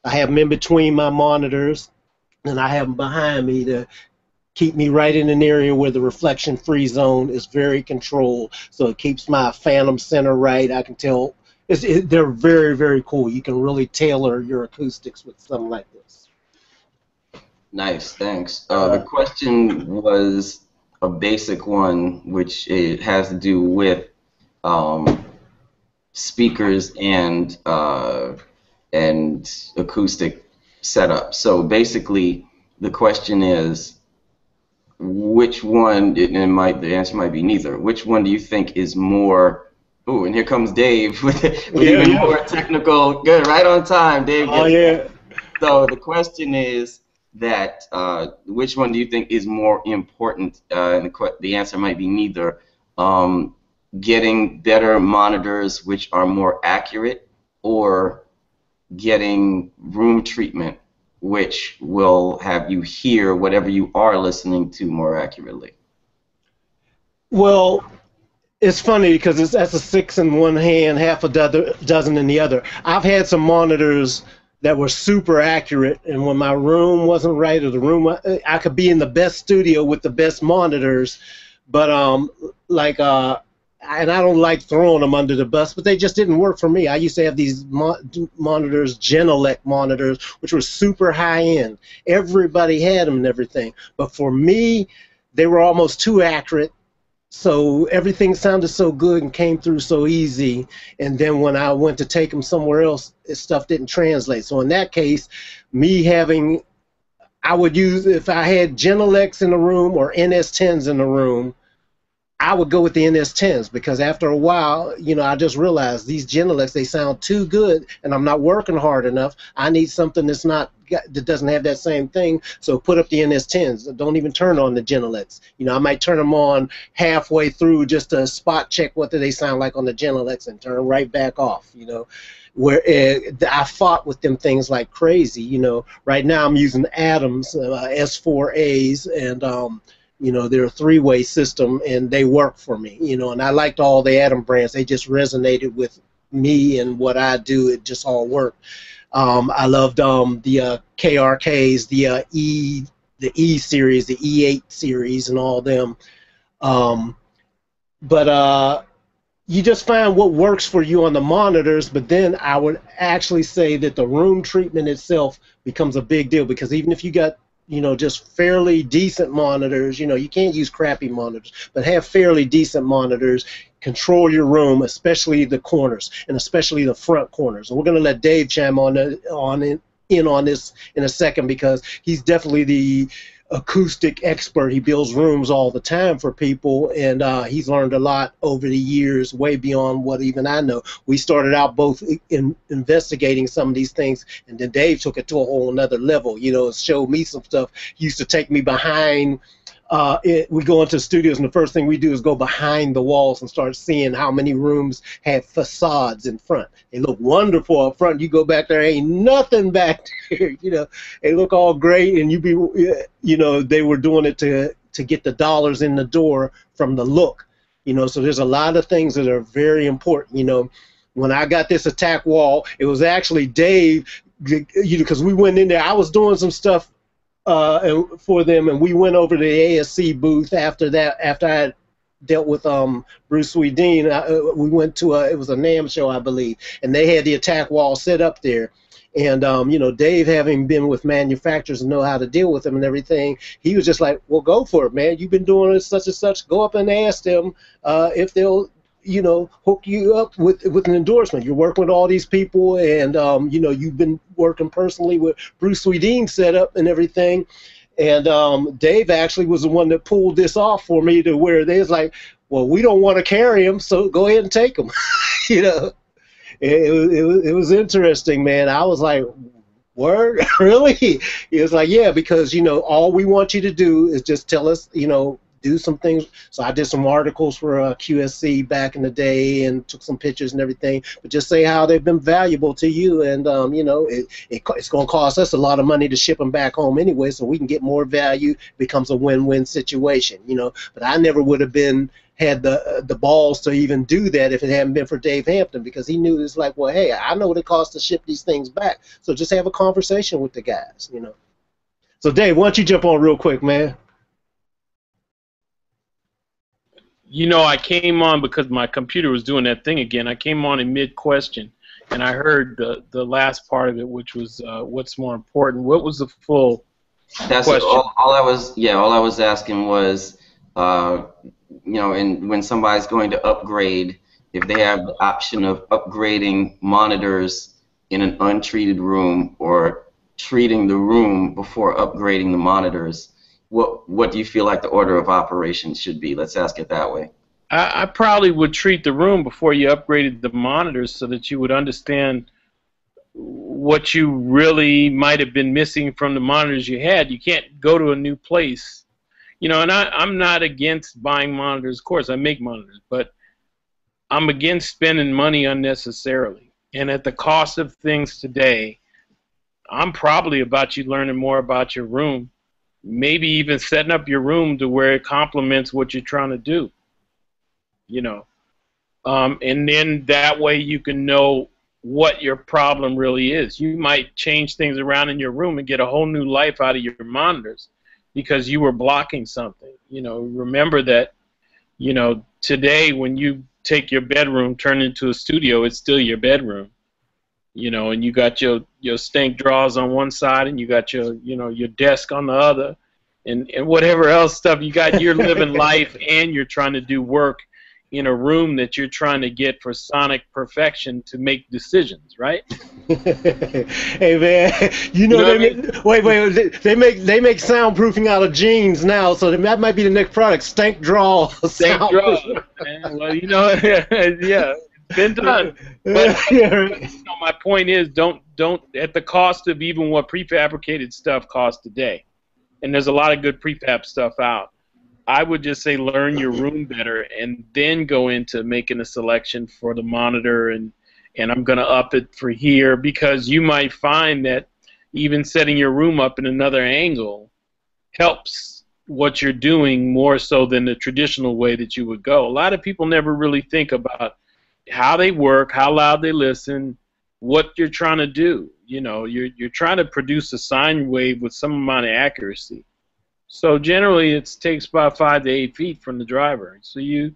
I have them in between my monitors, and I have them behind me to keep me right in an area where the reflection-free zone is very controlled. So it keeps my phantom center right. I can tell. They're very, very cool. You can really tailor your acoustics with something like this. Nice, thanks. The question was a basic one, which it has to do with speakers and acoustic setup. So basically, the question is, which one? The answer might be neither. Which one do you think is more? Ooh, and here comes Dave with even more technical. Good, right on time, Dave. Oh, yeah. So the question is that which one do you think is more important? And the answer might be neither. Getting better monitors which are more accurate, or getting room treatment which will have you hear whatever you are listening to more accurately. Well, it's funny because that's a 6 in one hand, half a dozen in the other. I've had some monitors that were super accurate, and when my room wasn't right, or the room, I could be in the best studio with the best monitors, but and I don't like throwing them under the bus, but they just didn't work for me. I used to have these monitors, Genelec monitors, which were super high end. Everybody had them and everything, but for me, they were almost too accurate. So everything sounded so good and came through so easy, and then when I went to take them somewhere else, stuff didn't translate. So in that case, I would use, if I had Genelecs in the room or NS10s in the room, I would go with the NS10s, because after a while, I just realized these Genelecs, they sound too good, and I'm not working hard enough. I need something that doesn't have that same thing. So put up the NS10s. Don't even turn on the Genelecs. I might turn them on halfway through just to spot check what do they sound like on the Genelecs, and turn right back off. Where I fought with them things like crazy. Right now I'm using Adams S4As, and they're a three-way system, and they work for me, and I liked all the Atom brands. They just resonated with me and what I do. It just all worked. I loved the KRKs, the E series, the E8 series, and all them. you just find what works for you on the monitors, but then I would actually say that the room treatment itself becomes a big deal, because even if you got, just fairly decent monitors, you can't use crappy monitors, but have fairly decent monitors, control your room, especially the corners and especially the front corners. And we're going to let Dave chime in on this in a second, because he's definitely the acoustic expert. He builds rooms all the time for people, and he's learned a lot over the years, way beyond what even I know. We started out both in investigating some of these things, and then Dave took it to a whole nother level. Showed me some stuff. He used to take me behind. We go into studios, and the first thing we do is go behind the walls and start seeing how many rooms have facades in front. They look wonderful up front. You go back there, ain't nothing back there. They look all great, and they were doing it to get the dollars in the door from the look. So there's a lot of things that are very important. When I got this attack wall, it was actually Dave, because we went in there. I was doing some stuff for them, and we went over to the ASC booth after that. After I had dealt with Bruce Weedine, we went to it was a NAMM show, I believe, and they had the attack wall set up there. And Dave, having been with manufacturers and know how to deal with them and everything, he was just like, "Well, go for it, man. You've been doing it such and such. Go up and ask them if they'll." Hook you up with an endorsement. You're working with all these people, and you've been working personally with Bruce Weedine set up and everything. And Dave actually was the one that pulled this off for me, to where they was like, "Well, we don't want to carry him, so go ahead and take him." It was interesting, man. I was like, "Word, really?" He was like, "Yeah, because all we want you to do is just tell us, do some things." So I did some articles for QSC back in the day and took some pictures and everything, but just say how they've been valuable to you, and it's going to cost us a lot of money to ship them back home anyway, so we can get more value. It becomes a win-win situation, but I never would have had the balls to even do that if it hadn't been for Dave Hampton, because he knew it's like, well, hey, I know what it costs to ship these things back, so just have a conversation with the guys. So Dave, why don't you jump on real quick, man? I came on because my computer was doing that thing again. I came on in mid-question, and I heard the last part of it, which was what's more important. What was the full question? All I was asking was, and when somebody's going to upgrade, if they have the option of upgrading monitors in an untreated room or treating the room before upgrading the monitors, what do you feel like the order of operations should be? Let's ask it that way. I probably would treat the room before you upgraded the monitors, so that you would understand what you really might have been missing from the monitors you had. You can't go to a new place. And I'm not against buying monitors. Of course, I make monitors, but I'm against spending money unnecessarily. And at the cost of things today, I'm probably about you learning more about your room, maybe even setting up your room to where it complements what you're trying to do. And then that way you can know what your problem really is. You might change things around in your room and get a whole new life out of your monitors because you were blocking something. Remember that, today when you take your bedroom, turn it into a studio, it's still your bedroom. And you got your stink drawers on one side, and you got your desk on the other, and whatever else stuff you got. You're living life, and you're trying to do work in a room that you're trying to get for sonic perfection to make decisions, right? Hey man, they make soundproofing out of jeans now, so that might be the next product. Stank draw. Stank draw. Well, yeah. Been done. But my point is, don't at the cost of even what prefabricated stuff costs today. And there's a lot of good prefab stuff out. I would just say learn your room better, and then go into making a selection for the monitor, and I'm going to up it for here, because you might find that even setting your room up in another angle helps what you're doing more so than the traditional way that you would go. A lot of people never really think about how they work, how loud they listen, what you're trying to do. You're trying to produce a sine wave with some amount of accuracy. So generally it takes about 5 to 8 feet from the driver. So you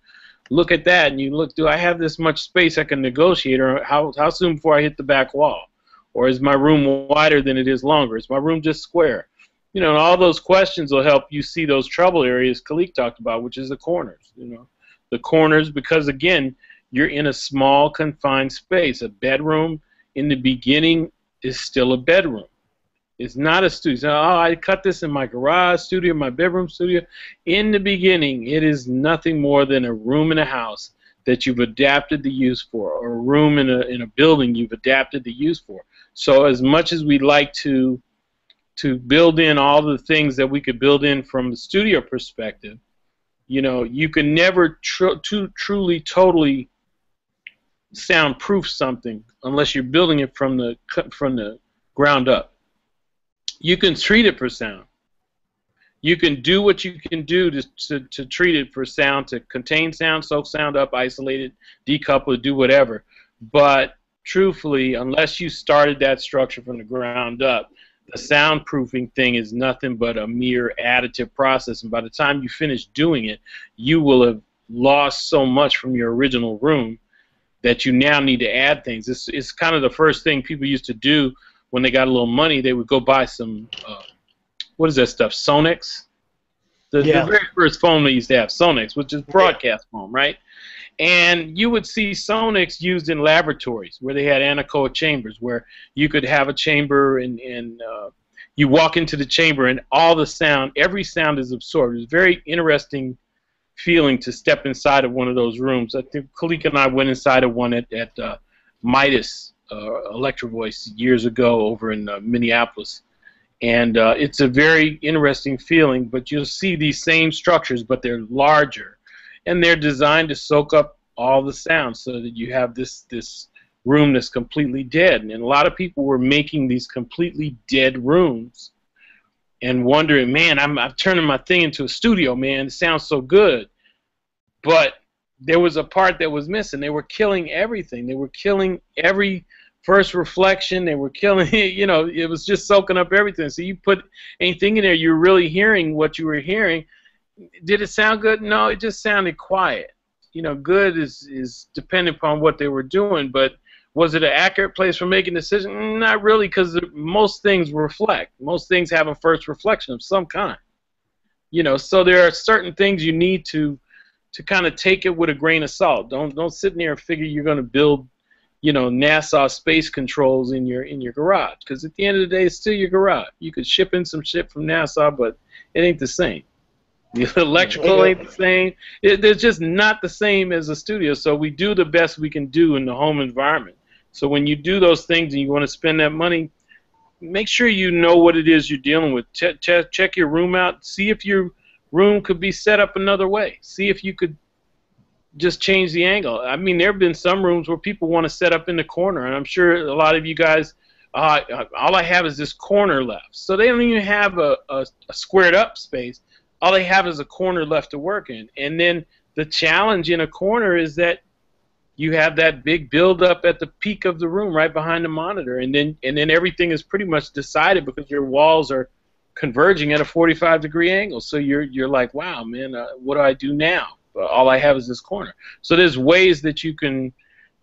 look at that and you look, do I have this much space I can negotiate, or how soon before I hit the back wall? Or is my room wider than it is longer? Is my room just square? You know, and all those questions will help you see those trouble areas Khaliq talked about, which is the corners. You know, the corners, because again, you're in a small confined space. A bedroom in the beginning is still a bedroom. It's not a studio. So, oh, I cut this in my garage studio, my bedroom studio. In the beginning, it is nothing more than a room in a house that you've adapted the use for, or a room in a building you've adapted the use for. So as much as we'd like to build in all the things that we could build in from the studio perspective, you know, you can never truly, totally soundproof something unless you're building it from the ground up. You can treat it for sound. You can do what you can do to treat it for sound, to contain sound, soak sound up, isolate it, decouple it, do whatever. But truthfully, unless you started that structure from the ground up, the soundproofing thing is nothing but a mere additive process. And by the time you finish doing it, you will have lost so much from your original room that you now need to add things. It's kind of the first thing people used to do when they got a little money. They would go buy some, what is that stuff, Sonex? The very first foam they used to have, Sonex, which is broadcast foam, right? And you would see Sonex used in laboratories where they had anechoic chambers, where you could have a chamber and you walk into the chamber and all the sound, every sound is absorbed. It's a very interesting feeling to step inside of one of those rooms. I think Khaliq and I went inside of one at Midas Electro Voice years ago over in Minneapolis. And it's a very interesting feeling, but you'll see these same structures, but they're larger. And they're designed to soak up all the sound so that you have this room that's completely dead. And a lot of people were making these completely dead rooms and wondering, man, I'm turning my thing into a studio, man. It sounds so good. But there was a part that was missing. They were killing everything. They were killing every first reflection. They were killing, you know, it was just soaking up everything. So you put anything in there, you're really hearing what you were hearing. Did it sound good? No, it just sounded quiet. You know, good is dependent upon what they were doing, but was it an accurate place for making decisions? Not really, because most things reflect. Most things have a first reflection of some kind. You know, so there are certain things you need to kind of take it with a grain of salt. Don't sit in there and figure you're going to build, you know, NASA space controls in your garage, because at the end of the day, it's still your garage. You could ship in some shit from NASA, but it ain't the same. The electrical ain't the same. It's just not the same as a studio. So we do the best we can do in the home environment. So when you do those things and you want to spend that money, make sure you know what it is you're dealing with. Check your room out. See if your room could be set up another way. See if you could just change the angle. I mean, there have been some rooms where people want to set up in the corner, and I'm sure a lot of you guys, all I have is this corner left. So they don't even have a squared up space. All they have is a corner left to work in. And then the challenge in a corner is that you have that big build-up at the peak of the room right behind the monitor, and then everything is pretty much decided because your walls are converging at a 45-degree angle. So you're like, wow, man, what do I do now? All I have is this corner. So there's ways that you can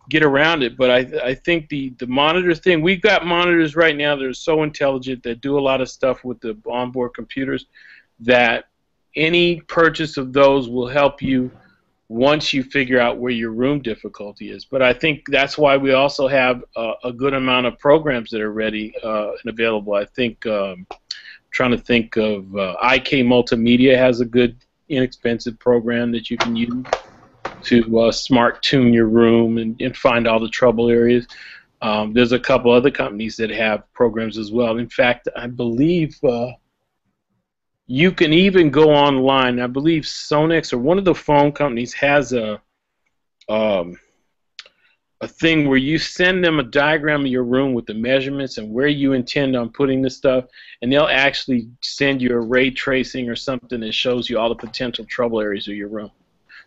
get around it, but I think the monitor thing, we've got monitors right now that are so intelligent, that do a lot of stuff with the onboard computers, that any purchase of those will help you once you figure out where your room difficulty is. But I think that's why we also have a good amount of programs that are ready and available. I think, trying to think of, IK Multimedia has a good inexpensive program that you can use to smart tune your room and find all the trouble areas. There's a couple other companies that have programs as well. In fact, I believe you can even go online. I believe Sonex or one of the phone companies has a thing where you send them a diagram of your room with the measurements and where you intend on putting the stuff, and they'll actually send you a ray tracing or something that shows you all the potential trouble areas of your room.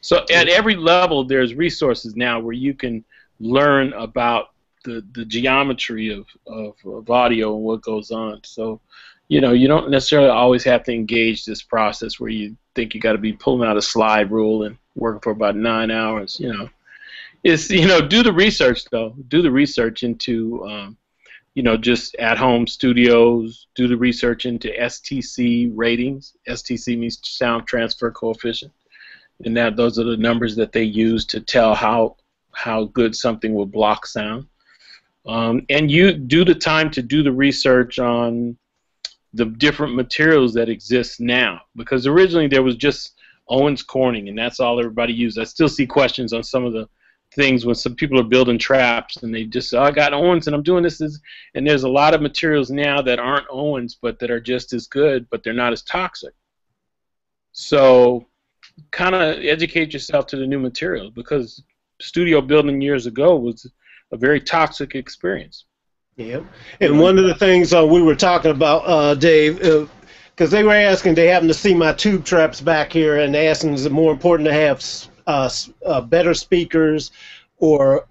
So at every level, there's resources now where you can learn about the geometry of audio and what goes on. So, you know, you don't necessarily always have to engage this process where you think you got to be pulling out a slide rule and working for about 9 hours. It's do the research though. Do the research into just at-home studios. Do the research into STC ratings. STC means sound transfer coefficient, and those are the numbers that they use to tell how good something will block sound. And you do the time to do the research on the different materials that exist now, because originally there was just Owens Corning, and that's all everybody used. I still see questions on some of the things when some people are building traps and they just say, oh, I got Owens and I'm doing this, and there's a lot of materials now that aren't Owens but that are just as good, but they're not as toxic. So kind of educate yourself to the new materials, because studio building years ago was a very toxic experience. Yeah, and one of the things we were talking about, Dave, because they were asking, they happened to see my tube traps back here, and they asking, is it more important to have better speakers or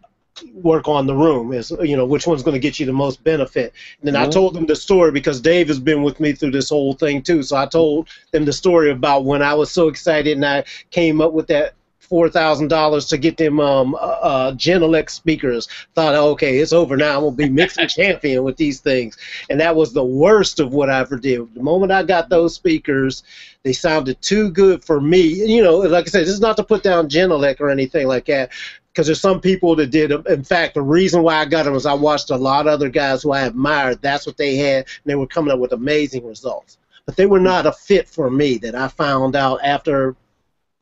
work on the room? Is which one's going to get you the most benefit? And then I told them the story, because Dave has been with me through this whole thing too. So I told them the story about when I was so excited and I came up with that $4,000 to get them Genelec speakers. Thought, okay, it's over now. I'm gonna be mixing champion with these things, and that was the worst of what I ever did. The moment I got those speakers, they sounded too good for me. Like I said, this is not to put down Genelec or anything like that, because there's some people that did. In fact, the reason why I got them was I watched a lot of other guys who I admired. That's what they had, and they were coming up with amazing results. But they were not a fit for me. That I found out after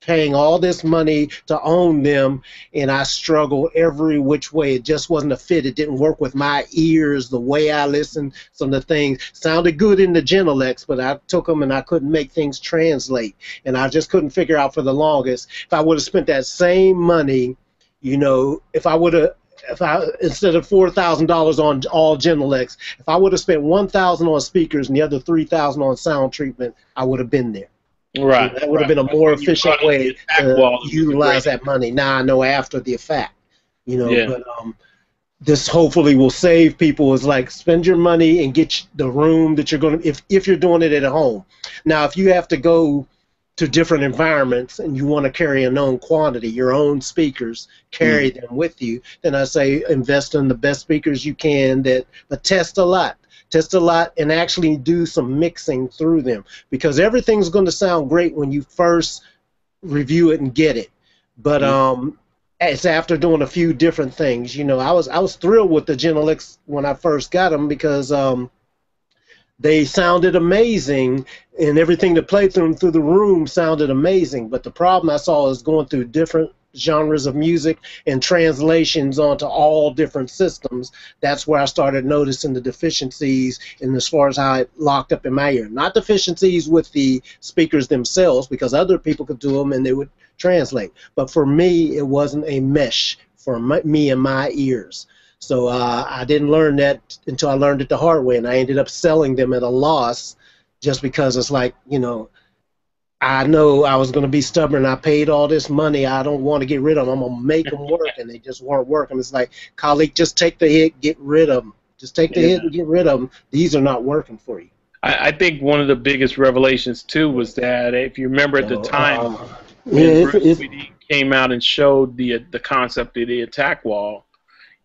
paying all this money to own them, and I struggled every which way. It just wasn't a fit. It didn't work with my ears, the way I listened. Some of the things sounded good in the Genelecs, but I took them and I couldn't make things translate, and I just couldn't figure out for the longest. If I would have spent that same money, if I instead of $4,000 on all Genelecs, if I would have spent $1,000 on speakers and the other $3,000 on sound treatment, I would have been there. Right. That would have been a more efficient way to utilize that money. Now I know after the fact, but this hopefully will save people. Is like, spend your money and get the room that you're going to, if you're doing it at home. Now, if you have to go to different environments and you want to carry a known quantity, your own speakers, carry them with you, then I say invest in the best speakers you can, but test a lot. Test a lot and actually do some mixing through them, because everything's going to sound great when you first review it and get it. But it's after doing a few different things. I was thrilled with the Genelecs when I first got them, because they sounded amazing, and everything that played through the room sounded amazing. But the problem I saw is going through different genres of music and translations onto all different systems. That's where I started noticing the deficiencies in as far as how it locked up in my ear. Not deficiencies with the speakers themselves, because other people could do them and they would translate. But for me, it wasn't a mesh for me and my ears. So I didn't learn that until I learned it the hard way, and I ended up selling them at a loss, just because it's like, I know I was going to be stubborn. I paid all this money. I don't want to get rid of them. I'm going to make them work, and they just weren't working. It's like, Khaliq, just take the hit, get rid of them. Just take the hit and get rid of them. These are not working for you. I think one of the biggest revelations, too, was that, if you remember at the time, when Bruce Lee came out and showed the concept of the attack wall,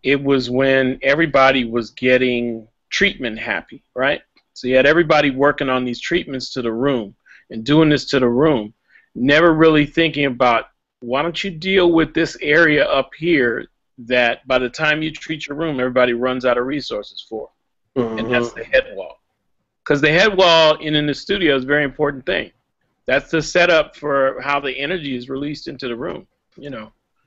it was when everybody was getting treatment happy, right? So you had everybody working on these treatments to the room and doing this to the room, never really thinking about, why don't you deal with this area up here that by the time you treat your room, everybody runs out of resources for. And that's the head wall. Because the head wall in the studio is a very important thing. That's the setup for how the energy is released into the room,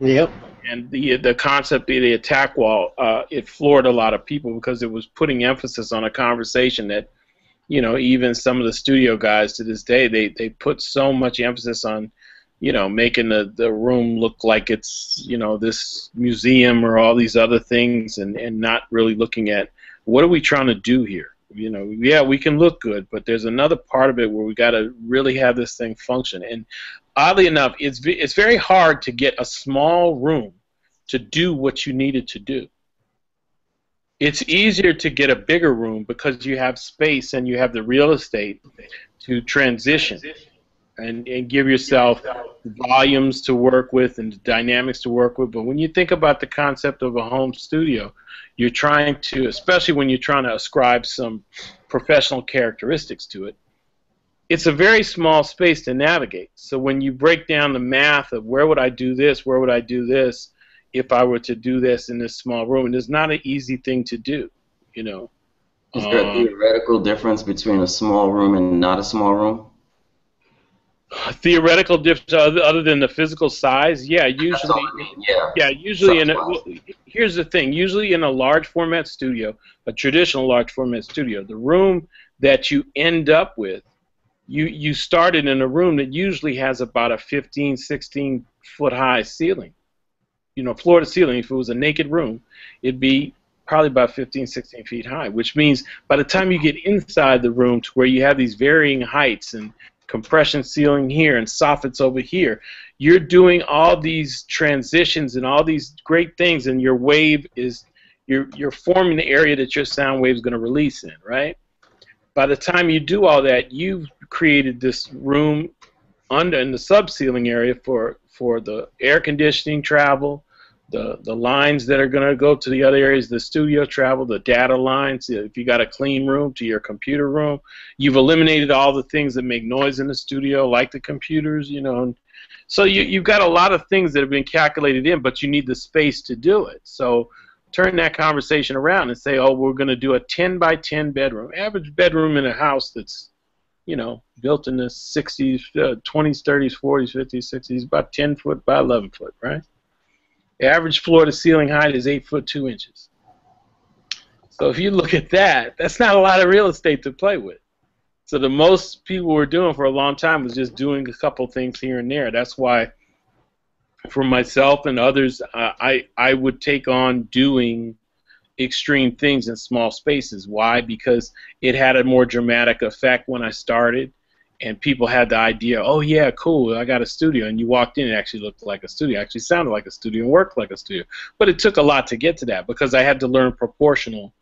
Yep. And the concept of the attack wall, it floored a lot of people, because it was putting emphasis on a conversation that, even some of the studio guys to this day, they put so much emphasis on, making the room look like it's, this museum or all these other things, and not really looking at, what are we trying to do here? Yeah, we can look good, but there's another part of it where we got to really have this thing function. And oddly enough, it's very hard to get a small room to do what you needed to do. It's easier to get a bigger room because you have space and you have the real estate to transition. and give yourself volumes to work with and dynamics to work with. But when you think about the concept of a home studio, you're trying to, especially when you're trying to ascribe some professional characteristics to it, it's a very small space to navigate. So when you break down the math of where would I do this, where would I do this, if I were to do this in this small room, and it's not an easy thing to do, you know. Is there a theoretical difference between a small room and not a small room? Theoretical difference other than the physical size, yeah. Usually, usually here's the thing. Usually in a large format studio, a traditional large format studio, the room that you end up with, you started in a room that usually has about a 15, 16 foot high ceiling. You know, floor to ceiling. If it was a naked room, it'd be probably about 15, 16 feet high, which means by the time you get inside the room to where you have these varying heights and compression ceiling here and soffits over here, you're doing all these transitions and all these great things, and your wave is, you're forming the area that your sound wave is going to release in, right? By the time you do all that, you've created this room under in the sub-ceiling area for the air conditioning travel, the lines that are going to go to the other areas, the studio travel, the data lines, if you got a clean room to your computer room. You've eliminated all the things that make noise in the studio, like the computers, you know. So you've got a lot of things that have been calculated in, but you need the space to do it. So turn that conversation around and say, oh, we're going to do a 10 by 10 bedroom. Average bedroom in a house that's, you know, built in the 60s, 20s, 30s, 40s, 50s, 60s, about 10 foot by 11 foot, right? The average floor to ceiling height is 8 foot 2 inches. So if you look at that, that's not a lot of real estate to play with. So the most people were doing for a long time was just doing a couple things here and there. That's why for myself and others, I would take on doing extreme things in small spaces. Why? Because it had a more dramatic effect when I started. And people had the idea, oh yeah, cool, I got a studio. And you walked in, it actually looked like a studio, it actually sounded like a studio and worked like a studio. But it took a lot to get to that because I had to learn proportional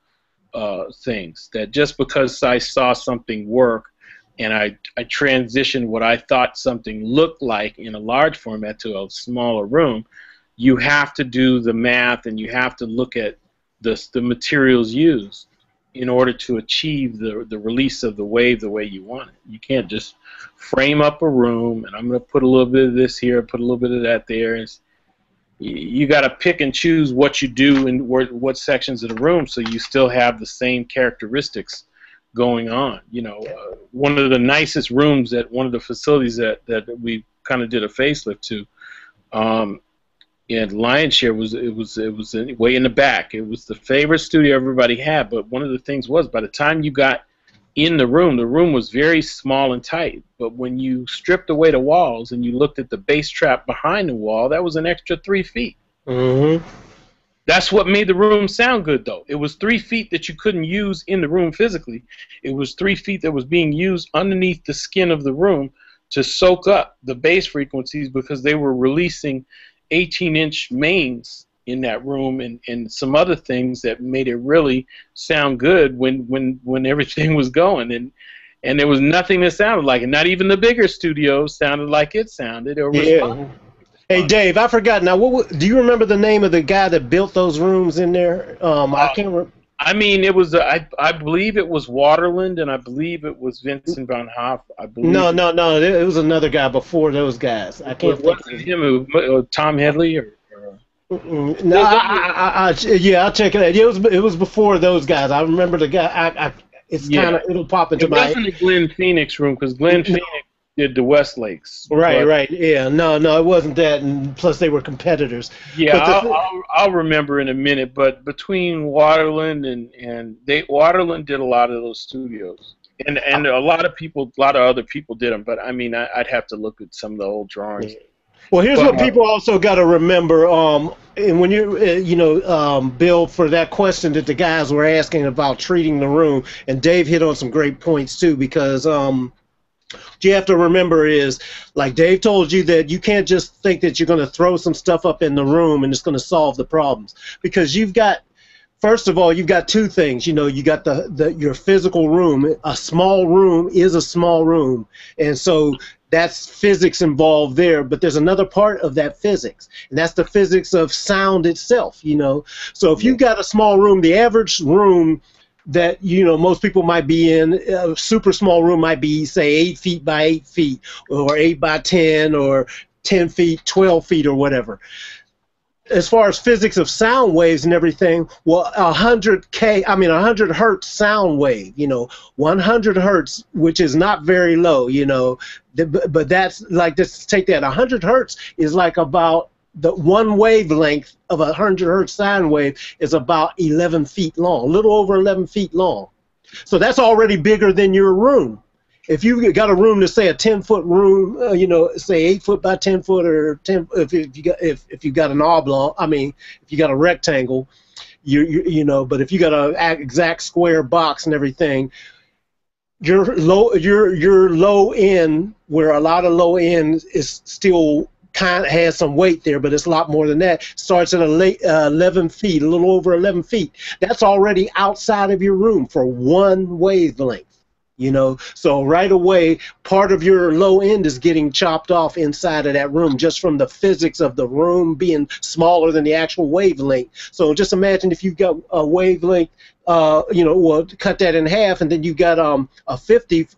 things. That just because I saw something work and I transitioned what I thought something looked like in a large format to a smaller room, you have to do the math and you have to look at the materials used in order to achieve the release of the wave the way you want it. You can't just frame up a room and I'm going to put a little bit of this here, put a little bit of that there. You got to pick and choose what you do in what sections of the room so you still have the same characteristics going on. You know, one of the nicest rooms at one of the facilities that we kind of did a facelift to, and Lion's Share was way in the back. It was the favorite studio everybody had, but one of the things was by the time you got in the room was very small and tight. But when you stripped away the walls and you looked at the bass trap behind the wall, that was an extra 3 feet. Mm-hmm. That's what made the room sound good, though. It was 3 feet that you couldn't use in the room physically. It was 3 feet that was being used underneath the skin of the room to soak up the bass frequencies because they were releasing 18-inch mains in that room and some other things that made it really sound good when everything was going. And there was nothing that sounded like it. Not even the bigger studios sounded like it sounded. Yeah. Hey, Dave, I forgot. Now, do you remember the name of the guy that built those rooms in there? I can't remember. I mean, it was I believe it was Waterland, and I believe it was Vincent Van Hoff. I believe. No. It was another guy before those guys. I can't. It wasn't him. Tom Headley or. No, yeah, I'll check it out. It was before those guys. I remember the guy. It's kind of it'll pop into my. It wasn't the Glenn Phoenix room because Glenn Phoenix did the Westlakes. Right. Yeah, no, it wasn't that, and plus they were competitors. Yeah, I'll remember in a minute. But between Waterland and Waterland did a lot of those studios, and a lot of other people did them. But I mean, I'd have to look at some of the old drawings. Yeah. Well, here's what people also got to remember. And when you, Bill, for that question that the guys were asking about treating the room, and Dave hit on some great points too, because what you have to remember is, like Dave told you, that you can't just think that you're going to throw some stuff up in the room and it's going to solve the problems, because you've got First of all, you've got two things. You know, you got your physical room. A small room is a small room, and so that's physics involved there. But there's another part of that physics, and that's the physics of sound itself. You know, so if you've got a small room, the average room that most people might be in, a super small room might be, say, 8 feet by 8 feet, or 8 by 10, or 10 feet, 12 feet, or whatever. As far as physics of sound waves and everything, well, 100 hertz sound wave, 100 hertz, which is not very low, but that's like, just take that. 100 hertz is like about the one wavelength of a 100 hertz sound wave is about 11 feet long, a little over 11 feet long. So that's already bigger than your room. If you got a room to say a 10-foot room, say 8 foot by 10 foot, or 10, if you got an oblong, if you got a rectangle, but if you got an exact square box and everything, your low end, where a lot of low end is still kind of has some weight there, but it's a lot more than that, starts at 11 feet, a little over 11 feet. That's already outside of your room for one wavelength. So right away, part of your low end is getting chopped off inside of that room, just from the physics of the room being smaller than the actual wavelength. So just imagine if you've got a wavelength, cut that in half, and then you got a 50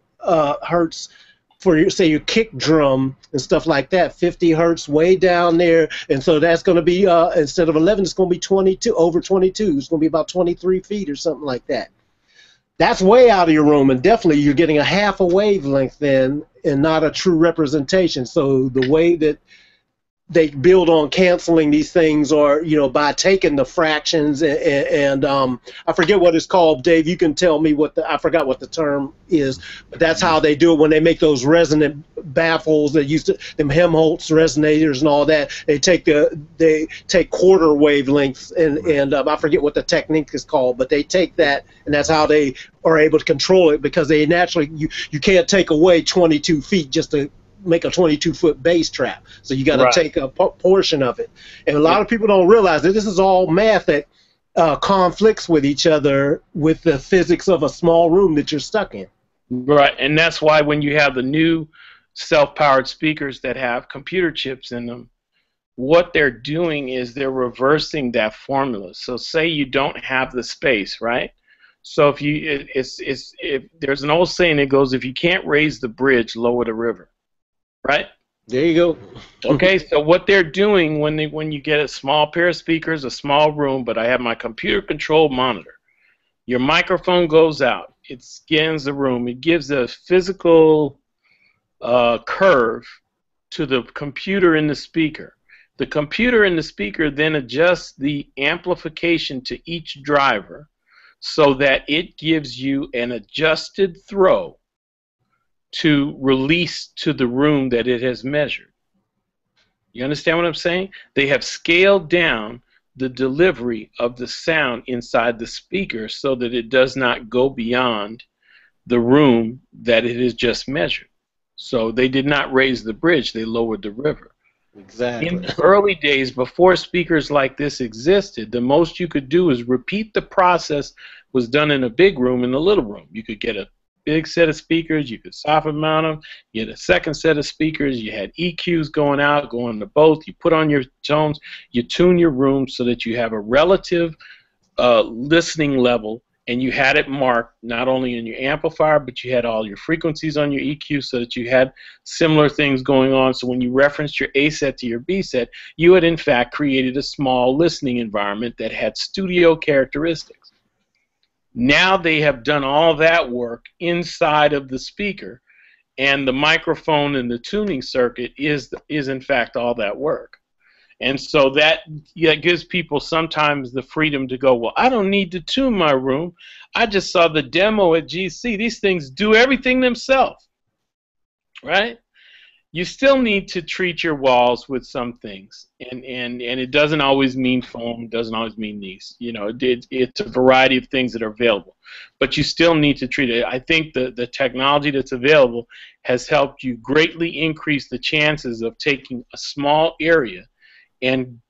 hertz for your kick drum and stuff like that. 50 hertz way down there, and so that's going to be instead of 11, it's going to be 22, over 22. It's going to be about 23 feet or something like that. That's way out of your room, and definitely you're getting a half a wavelength then, and not a true representation. So the way that they build on canceling these things, or by taking the fractions and I forget what it's called. Dave, you can tell me I forgot what the term is, but that's how they do it when they make those resonant baffles that used to, them Helmholtz resonators and all that. They take quarter wavelengths and I forget what the technique is called, but they take that, and that's how they are able to control it, because they naturally, you can't take away 22 feet just to make a 22-foot bass trap. So you got to take a portion of it. And a lot of people don't realize that this is all math that conflicts with each other with the physics of a small room that you're stuck in. Right, and that's why when you have the new self-powered speakers that have computer chips in them, what they're doing is they're reversing that formula. So say you don't have the space, right? So if there's an old saying that goes, if you can't raise the bridge, lower the river. Right? There you go. Okay, so what they're doing when you get a small pair of speakers, a small room, but I have my computer-controlled monitor. Your microphone goes out. It scans the room. It gives a physical curve to the computer in the speaker. The computer in the speaker then adjusts the amplification to each driver so that it gives you an adjusted throw to release to the room that it has measured. You understand what I'm saying? They have scaled down the delivery of the sound inside the speaker so that it does not go beyond the room that it has just measured. So they did not raise the bridge, they lowered the river. Exactly. In the early days, before speakers like this existed, the most you could do is repeat the process was done in a big room and a little room. You could get a big set of speakers, you could soffit mount them, you had a second set of speakers, you had EQs going out, going to both, you put on your tones, you tune your room so that you have a relative listening level, and you had it marked not only in your amplifier, but you had all your frequencies on your EQ so that you had similar things going on. So when you referenced your A set to your B set, you had in fact created a small listening environment that had studio characteristics. Now they have done all that work inside of the speaker, and the microphone and the tuning circuit is in fact all that work. And so that gives people sometimes the freedom to go, well, I don't need to tune my room. I just saw the demo at GC. These things do everything themselves, right? You still need to treat your walls with some things, and it doesn't always mean foam, doesn't always mean these. It's a variety of things that are available, but you still need to treat it. I think the technology that's available has helped you greatly increase the chances of taking a small area and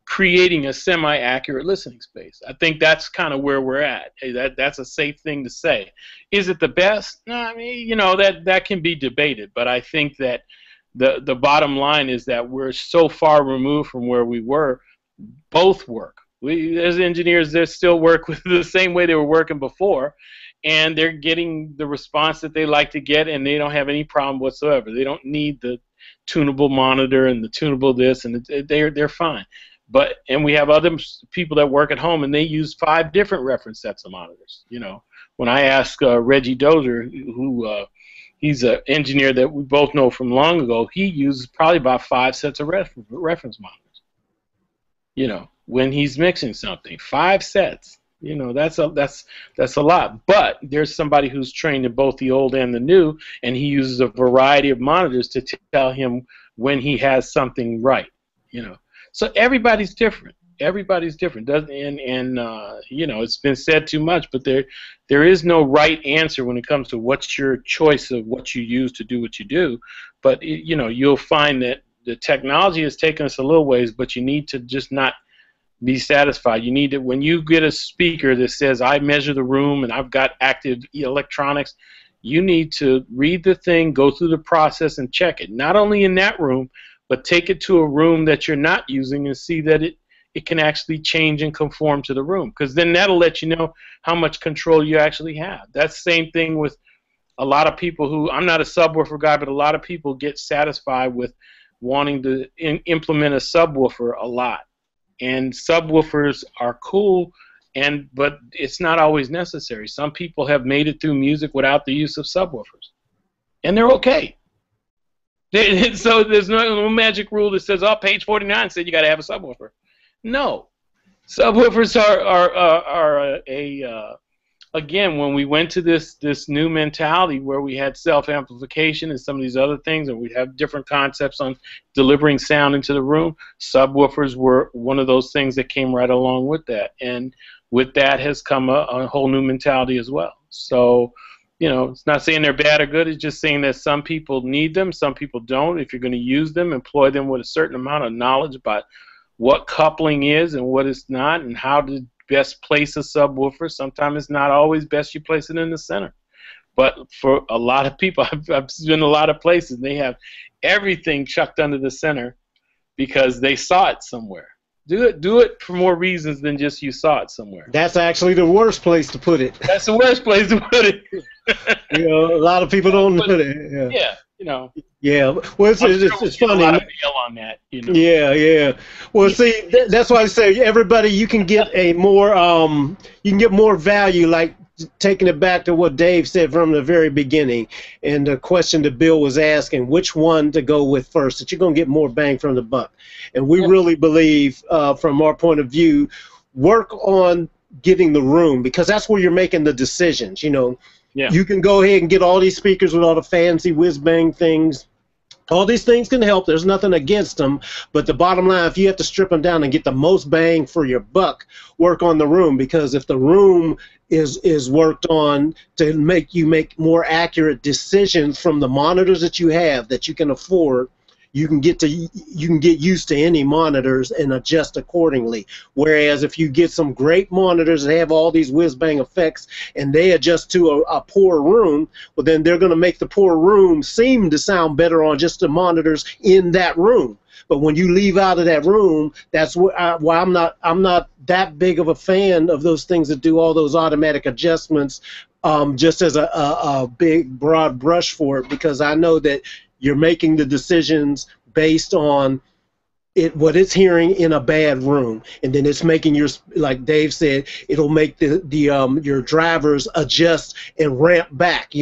creating a semi-accurate listening space. I think that's kind of where we're at. Hey, that's a safe thing to say. Is it the best? No, I mean, that can be debated, but I think that the bottom line is that we're so far removed from where we were. Both work. We, as engineers, they still work with the same way they were working before, and they're getting the response that they like to get, and they don't have any problem whatsoever. They don't need the tunable monitor and the tunable this, and they're fine. And we have other people that work at home, and they use 5 different reference sets of monitors. When I ask Reggie Dozer, who he's an engineer that we both know from long ago, he uses probably about 5 sets of reference monitors. When he's mixing something, 5 sets. That's a lot. But there's somebody who's trained in both the old and the new, and he uses a variety of monitors to tell him when he has something right. So everybody's different. Everybody's different. It's been said too much, but there is no right answer when it comes to what's your choice of what you use to do what you do. But you'll find that the technology has taken us a little ways, but you need to just not be satisfied. You need to, when you get a speaker that says, I measure the room and I've got active electronics, you need to read the thing, go through the process, and check it. Not only in that room, but take it to a room that you're not using and see that it can actually change and conform to the room. Because then that'll let you know how much control you actually have. That's the same thing with a lot of people who, I'm not a subwoofer guy, but a lot of people get satisfied with wanting to implement a subwoofer a lot. And subwoofers are cool, but it's not always necessary. Some people have made it through music without the use of subwoofers, and they're okay. So there's no magic rule that says, oh, page 49 said you got to have a subwoofer. No, subwoofers are again, when we went to this new mentality where we had self-amplification and some of these other things, and we have different concepts on delivering sound into the room, subwoofers were one of those things that came right along with that. And with that has come a whole new mentality as well. So, it's not saying they're bad or good. It's just saying that some people need them, some people don't. If you're going to use them, employ them with a certain amount of knowledge about what coupling is and what it's not, and how to best place a subwoofer. Sometimes it's not always best you place it in the center. But for a lot of people, I've been a lot of places, they have everything chucked under the center because they saw it somewhere. Do it for more reasons than just you saw it somewhere. That's actually the worst place to put it. That's the worst place to put it. A lot of people don't know that. Yeah. Yeah. Well, it's funny. A lot of mail on that. Yeah. Well, see, that's why I say everybody, you can get more value, like taking it back to what Dave said from the very beginning, and the question that Bill was asking, which one to go with first, that you're going to get more bang from the buck. And we really believe, from our point of view, work on getting the room, because that's where you're making the decisions. Yeah. You can go ahead and get all these speakers with all the fancy whiz-bang things. All these things can help. There's nothing against them. But the bottom line, if you have to strip them down and get the most bang for your buck, work on the room. Because if the room is worked on to make you make more accurate decisions from the monitors that you have that you can afford, you can get used to any monitors and adjust accordingly. Whereas if you get some great monitors that have all these whiz-bang effects and they adjust to a poor room, well, then they're going to make the poor room seem to sound better on just the monitors in that room. But when you leave out of that room, that's why I'm not that big of a fan of those things that do all those automatic adjustments, just as a big broad brush for it, because I know that you're making the decisions based on what it's hearing in a bad room, and then it's making like Dave said, it'll make your drivers adjust and ramp back,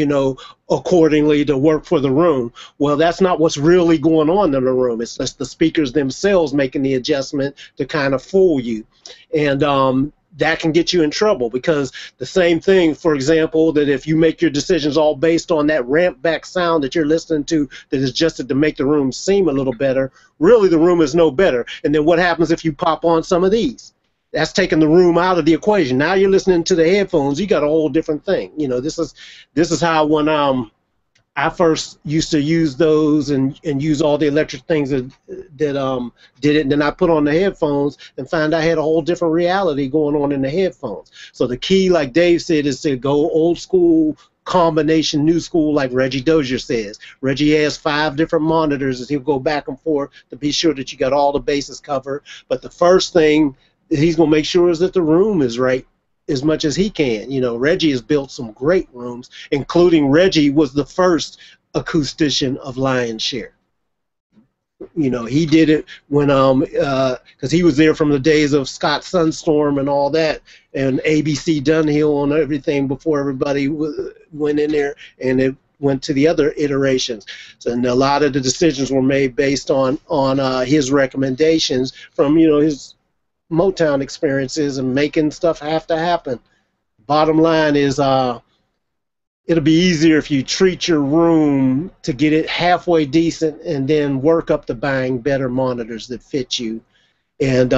accordingly to work for the room. Well, that's not what's really going on in the room. It's just the speakers themselves making the adjustment to kind of fool you, and that can get you in trouble, because the same thing, for example, that if you make your decisions all based on that ramp back sound that you're listening to that is adjusted to make the room seem a little better, really the room is no better. And then what happens if you pop on some of these? That's taking the room out of the equation. Now you're listening to the headphones, you got a whole different thing. This is how when I first used to use those and use all the electric things that did it, and then I put on the headphones and find I had a whole different reality going on in the headphones. So the key, like Dave said, is to go old school combination, new school, like Reggie Dozier says. Reggie has 5 different monitors, and he'll go back and forth to be sure that you got all the bases covered. But the first thing he's gonna make sure is that the room is right as much as he can. You know, Reggie has built some great rooms, including Reggie was the first acoustician of Lion's Share. You know, he did it when because he was there from the days of Scott Sunstorm and all that, and ABC Dunhill and everything before everybody went in there, and it went to the other iterations. So, and a lot of the decisions were made based on his recommendations from, you know, his Motown experiences and making stuff have to happen. Bottom line is it'll be easier if you treat your room to get it halfway decent and then work up to buying better monitors that fit you. And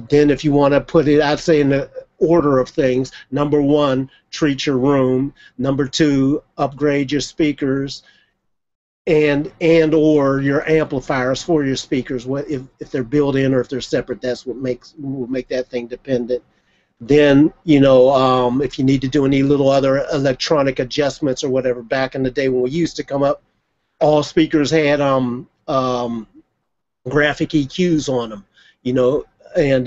then if you want to put it, I'd say in the order of things, number 1, treat your room. Number 2, upgrade your speakers and or your amplifiers for your speakers. What if they're built in or if they're separate, that's what will make that thing dependent. Then, you know, if you need to do any little other electronic adjustments or whatever, back in the day when we used to come up, all speakers had graphic EQs on them, you know, and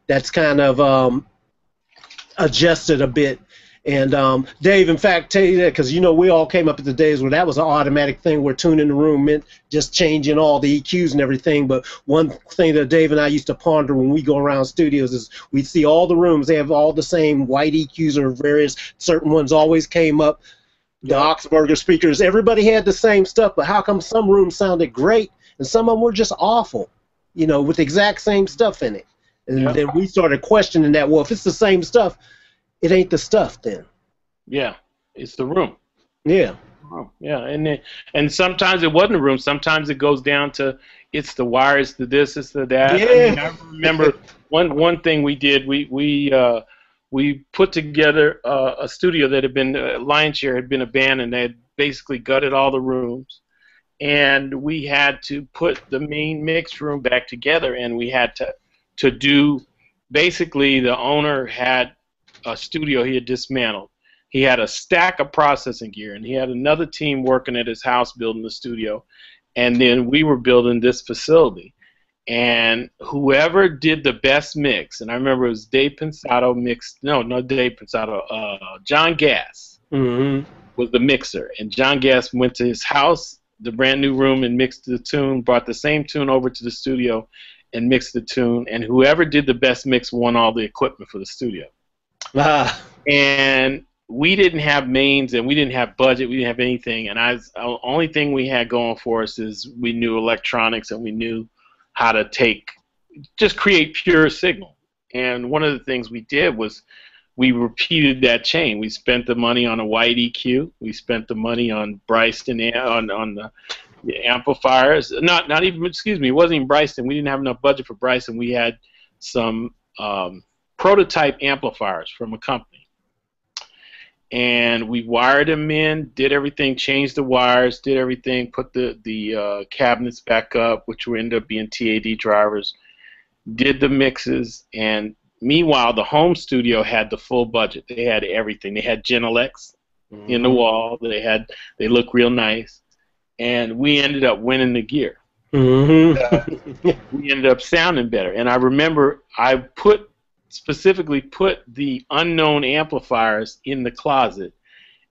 that's kind of adjusted a bit. And Dave, in fact, tell you that because, you know, we all came up at the days where that was an automatic thing where tuning the room meant just changing all the EQs and everything. But one thing that Dave and I used to ponder when we go around studios is we'd see all the rooms, they have all the same white EQs or various, certain ones always came up, the Oxburger speakers, everybody had the same stuff, but how come some rooms sounded great and some of them were just awful, you know, with the exact same stuff in it? And then we started questioning that. Well, if it's the same stuff, it ain't the stuff then. Yeah, it's the room. Yeah. Yeah, and sometimes it wasn't a room. Sometimes it goes down to it's the wires, the this, it's the that. Yeah. I mean, I remember one thing we did. We put together a studio that had been Lion's Share had been abandoned. They had basically gutted all the rooms, and we had to put the main mix room back together. And we had to do basically the owner had a studio he had dismantled. He had a stack of processing gear, and he had another team working at his house building the studio, and then we were building this facility. And whoever did the best mix, and I remember it was Dave Pensato mixed, no, not Dave Pensato, John Gass was the mixer, and John Gass went to his house, the brand new room, and mixed the tune, brought the same tune over to the studio and mixed the tune, and whoever did the best mix won all the equipment for the studio. And we didn't have mains, and we didn't have budget, we didn't have anything, and the only thing we had going for us is we knew electronics and we knew how to just create pure signal. And one of the things we did was we repeated that chain. We spent the money on a white EQ, we spent the money on Bryston, on the amplifiers, not even, excuse me, it wasn't even Bryston, we didn't have enough budget for Bryston, we had some prototype amplifiers from a company, and we wired them in, did everything, changed the wires, did everything, put the cabinets back up, which would end up being TAD drivers, did the mixes, and meanwhile the home studio had the full budget. They had everything. They had Genelecs in the wall. They look real nice, and we ended up winning the gear. We ended up sounding better, and I remember I specifically put the unknown amplifiers in the closet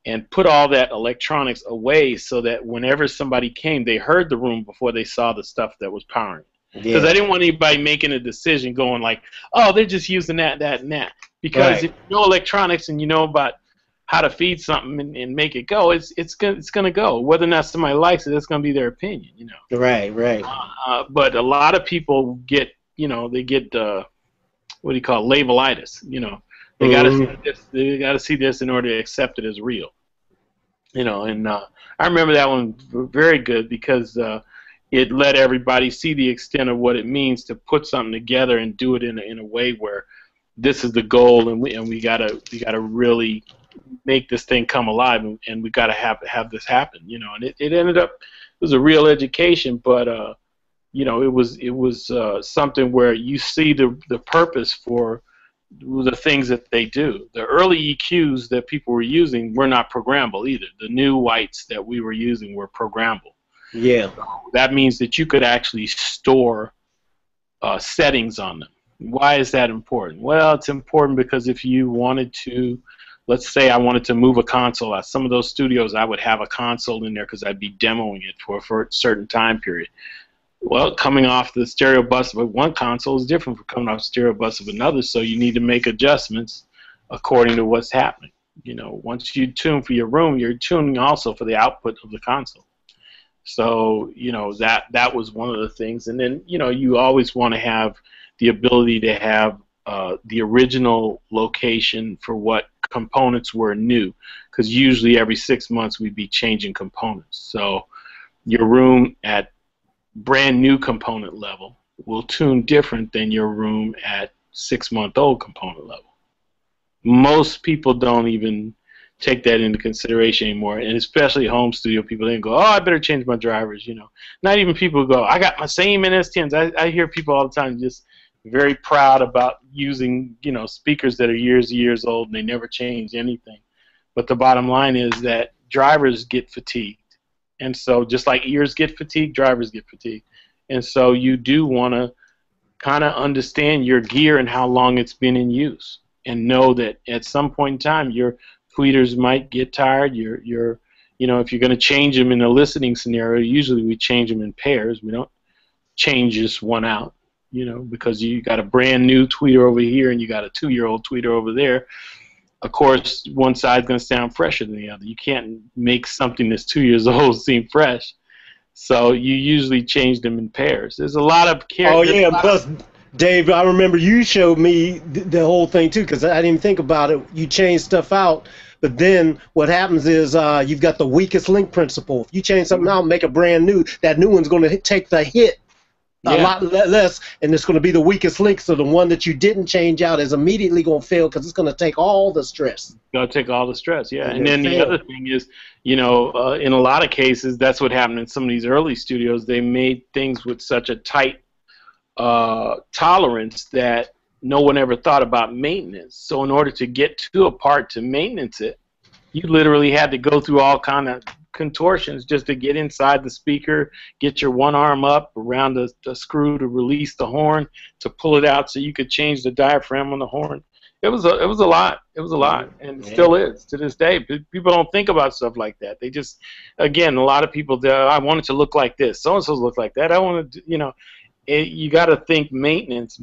and put all that electronics away so that whenever somebody came, they heard the room before they saw the stuff that was powering. Because I didn't want anybody making a decision going like, oh, they're just using that, and that. Because if you know electronics and you know about how to feed something and make it go, it's gonna go. Whether or not somebody likes it, that's gonna be their opinion, you know. Right. But a lot of people get, you know, they get what do you call it, labelitis? You know, they gotta see this. They gotta see this in order to accept it as real. You know, and I remember that one very good because it let everybody see the extent of what it means to put something together and do it in a way where this is the goal, and we gotta really make this thing come alive, and we got to have this happen, you know. And it ended up, it was a real education, but you know, it was something where you see the purpose for the things that they do. The early EQs that people were using were not programmable either. The new whites that we were using were programmable. Yeah. So that means that you could actually store settings on them. Why is that important? Well, it's important because if you wanted to, let's say I wanted to move a console. At some of those studios, I would have a console in there because I'd be demoing it for a certain time period. Well, coming off the stereo bus of one console is different from coming off the stereo bus of another, so you need to make adjustments according to what's happening. You know, once you tune for your room, you're tuning also for the output of the console. So, you know, that was one of the things. And then, you know, you always want to have the ability to have the original location for what components were new, because usually every 6 months we'd be changing components. So your room at brand new component level will tune different than your room at 6-month-old component level. Most people don't even take that into consideration anymore, and especially home studio people, they go, oh, I better change my drivers, you know. Not even people go, I got my same NS10s. I hear people all the time just very proud about using, you know, speakers that are years old and they never change anything. But the bottom line is that drivers get fatigued. And so just like ears get fatigued, drivers get fatigued. And so you do want to kind of understand your gear and how long it's been in use, and know that at some point in time your tweeters might get tired. You know, if you're going to change them in a listening scenario, usually we change them in pairs. We don't change just one out, you know, because you got a brand new tweeter over here and you got a 2-year-old tweeter over there. Of course, one side's going to sound fresher than the other. You can't make something that's 2 years old seem fresh. So you usually change them in pairs. There's a lot of characters. Oh, yeah, and plus, Dave, I remember you showed me the whole thing, too, because I didn't even think about it. You change stuff out, but then what happens is you've got the weakest link principle. If you change something out and make a brand new, that new one's going to take the hit a lot less, and it's going to be the weakest link, so the one that you didn't change out is immediately going to fail because it's going to take all the stress. It's going to take all the stress, yeah. And then the other thing is, you know, in a lot of cases, that's what happened in some of these early studios. They made things with such a tight tolerance that no one ever thought about maintenance. So in order to get to a part to maintenance it, you literally had to go through all kind of contortions just to get inside the speaker, get your one arm up around the screw to release the horn, to pull it out so you could change the diaphragm on the horn. It was a lot. It was a lot, and it still is to this day. People don't think about stuff like that. They just, again, a lot of people, I want it to look like this. So-and-so's look like that. I want to, you know, you got to think maintenance,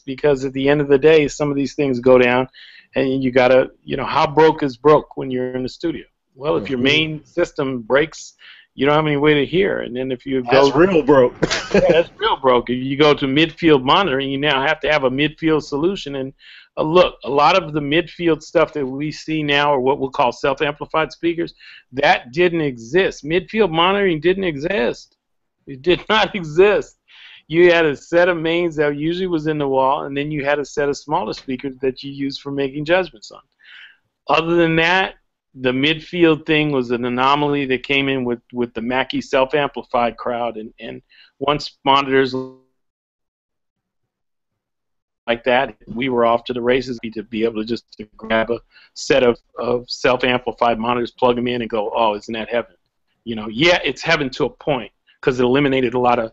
because at the end of the day, some of these things go down, and you got to, you know, how broke is broke when you're in the studio? Well, if your main system breaks, you don't have any way to hear. And then if you go... That's real broke. Yeah, that's real broke. If you go to midfield monitoring, you now have to have a midfield solution. And look, a lot of the midfield stuff that we see now are what we'll call self-amplified speakers. That didn't exist. Midfield monitoring didn't exist. It did not exist. You had a set of mains that usually was in the wall, and then you had a set of smaller speakers that you used for making judgments on. Other than that, the midfield thing was an anomaly that came in with the Mackie self-amplified crowd, and once monitors like that, we were off to the races to be able to just grab a set of self-amplified monitors, plug them in, and go, oh, isn't that heaven? You know, yeah, it's heaven to a point because it eliminated a lot of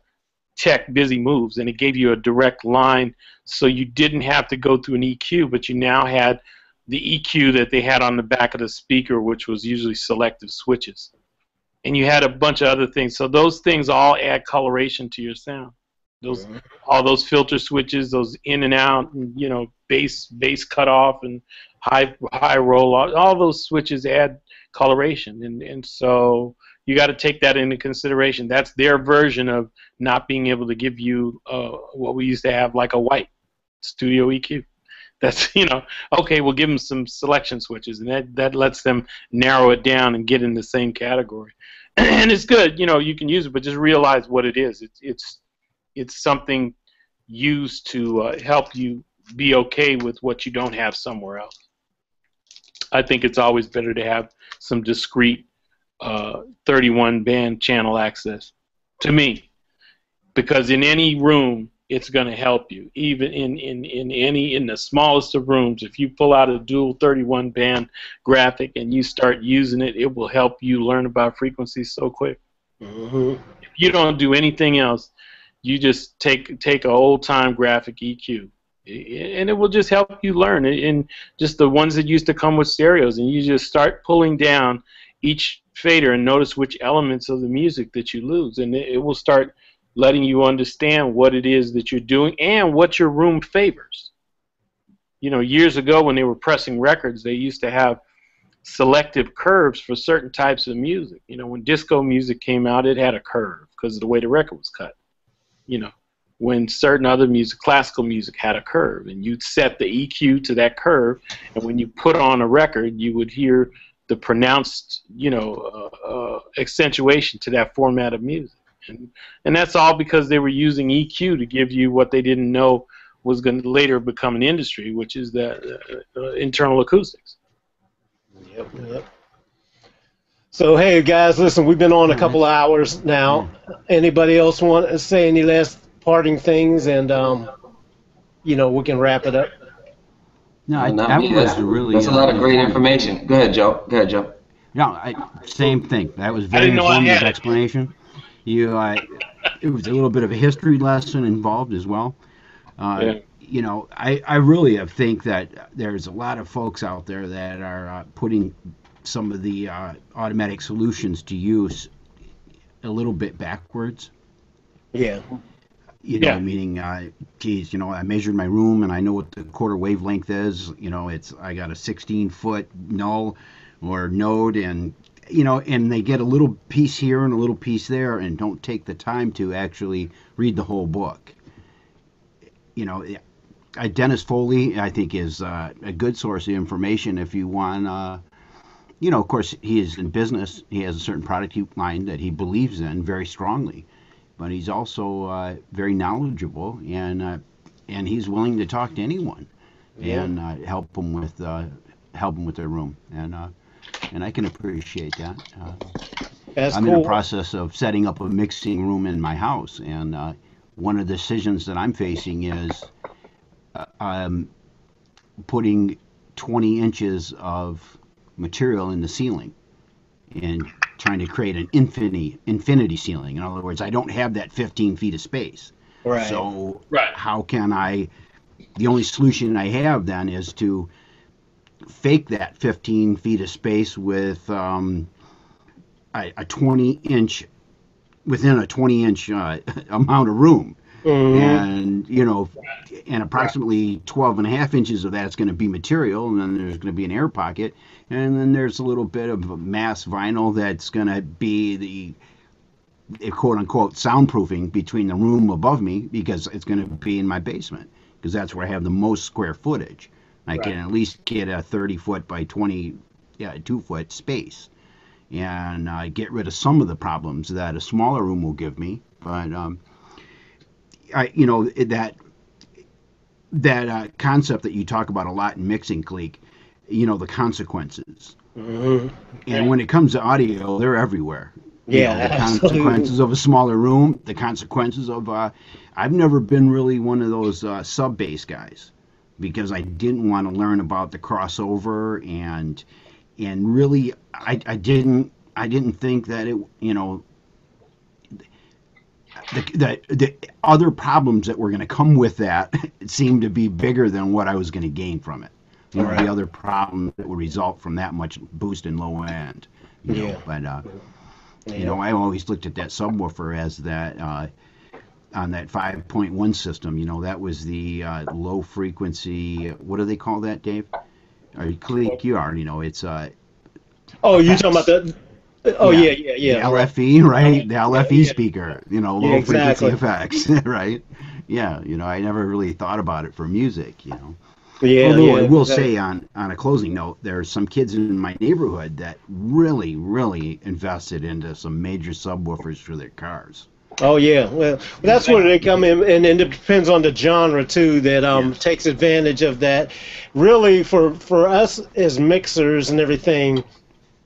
tech busy moves, and it gave you a direct line, so you didn't have to go through an EQ, but you now had the EQ that they had on the back of the speaker, which was usually selective switches. And you had a bunch of other things. So those things all add coloration to your sound. Those, all those filter switches, those in and out, and, you know, bass cutoff and high roll, all those switches add coloration. And so you got to take that into consideration. That's their version of not being able to give you what we used to have, like a white studio EQ. That's, you know, okay, we'll give them some selection switches, and that lets them narrow it down and get in the same category. And it's good, you know, you can use it, but just realize what it is. It's something used to help you be okay with what you don't have somewhere else. I think it's always better to have some discrete 31 band channel access, to me, because in any room it's going to help you. Even in the smallest of rooms, if you pull out a dual 31 band graphic and you start using it, it will help you learn about frequencies so quick. Mm-hmm. If you don't do anything else, you just take an old time graphic EQ, and it will just help you learn. And just the ones that used to come with stereos, and you just start pulling down each fader and notice which elements of the music that you lose, and it will start letting you understand what it is that you're doing and what your room favors. You know, years ago when they were pressing records, they used to have selective curves for certain types of music. You know, when disco music came out, it had a curve because of the way the record was cut. You know, when certain other music, classical music, had a curve, and you'd set the EQ to that curve, and when you put on a record, you would hear the pronounced, you know, accentuation to that format of music. And that's all because they were using EQ to give you what they didn't know was going to later become an industry, which is the internal acoustics. Yep. So, hey, guys, listen, we've been on a couple of hours now. Anybody else want to say any last parting things? And, you know, we can wrap it up. No, that's a lot of great information. Go ahead, Joe. No, same thing. That was very informative explanation. It was a little bit of a history lesson involved as well. You know, I really think that there's a lot of folks out there that are putting some of the automatic solutions to use a little bit backwards. Yeah. You know, meaning, geez, you know, I measured my room and I know what the quarter wavelength is. You know, I got a 16-foot null or node, and you know, and they get a little piece here and a little piece there, and don't take the time to actually read the whole book. You know, Dennis Foley, I think, is a good source of information if you want. You know, of course, he is in business. He has a certain product line that he believes in very strongly, but he's also very knowledgeable, and he's willing to talk to anyone and help them with their room, and I can appreciate that. I'm in the process of setting up a mixing room in my house, and one of the decisions that I'm facing is putting 20 inches of material in the ceiling and trying to create an infinity ceiling. In other words, I don't have that 15 feet of space. Right. So how can the only solution I have then is to fake that 15 feet of space with a 20-inch, within a 20-inch amount of room. Mm-hmm. And, you know, and approximately 12 and a half inches of that's going to be material, and then there's going to be an air pocket, and then there's a little bit of mass vinyl that's going to be the quote-unquote soundproofing between the room above me, because it's going to be in my basement, because that's where I have the most square footage. I can at least get a 30-foot by 2-foot space, and get rid of some of the problems that a smaller room will give me. But you know, that concept that you talk about a lot in mixing, Khaliq, you know, the consequences. Mm-hmm. And when it comes to audio, they're everywhere. Yeah, you know, the consequences of a smaller room, the consequences of I've never been really one of those sub bass guys, because I didn't want to learn about the crossover, and really I didn't think that it, you know, the other problems that were going to come with that seemed to be bigger than what I was going to gain from it. You know, the other problems that would result from that much boost in low end. You know, but you know, I always looked at that subwoofer as that on that 5.1 system. You know, that was the low frequency. What do they call that, Dave? Or Khaliq, you already know. It's oh, you talking about the? Oh yeah. The LFE, right? The LFE speaker, you know, low frequency effects, right? Yeah, you know, I never really thought about it for music, you know. Although I will say on a closing note, there's some kids in my neighborhood that really invested into some major subwoofers for their cars. Oh yeah, well that's where they come in, and it depends on the genre too that takes advantage of that. Really, for us as mixers and everything,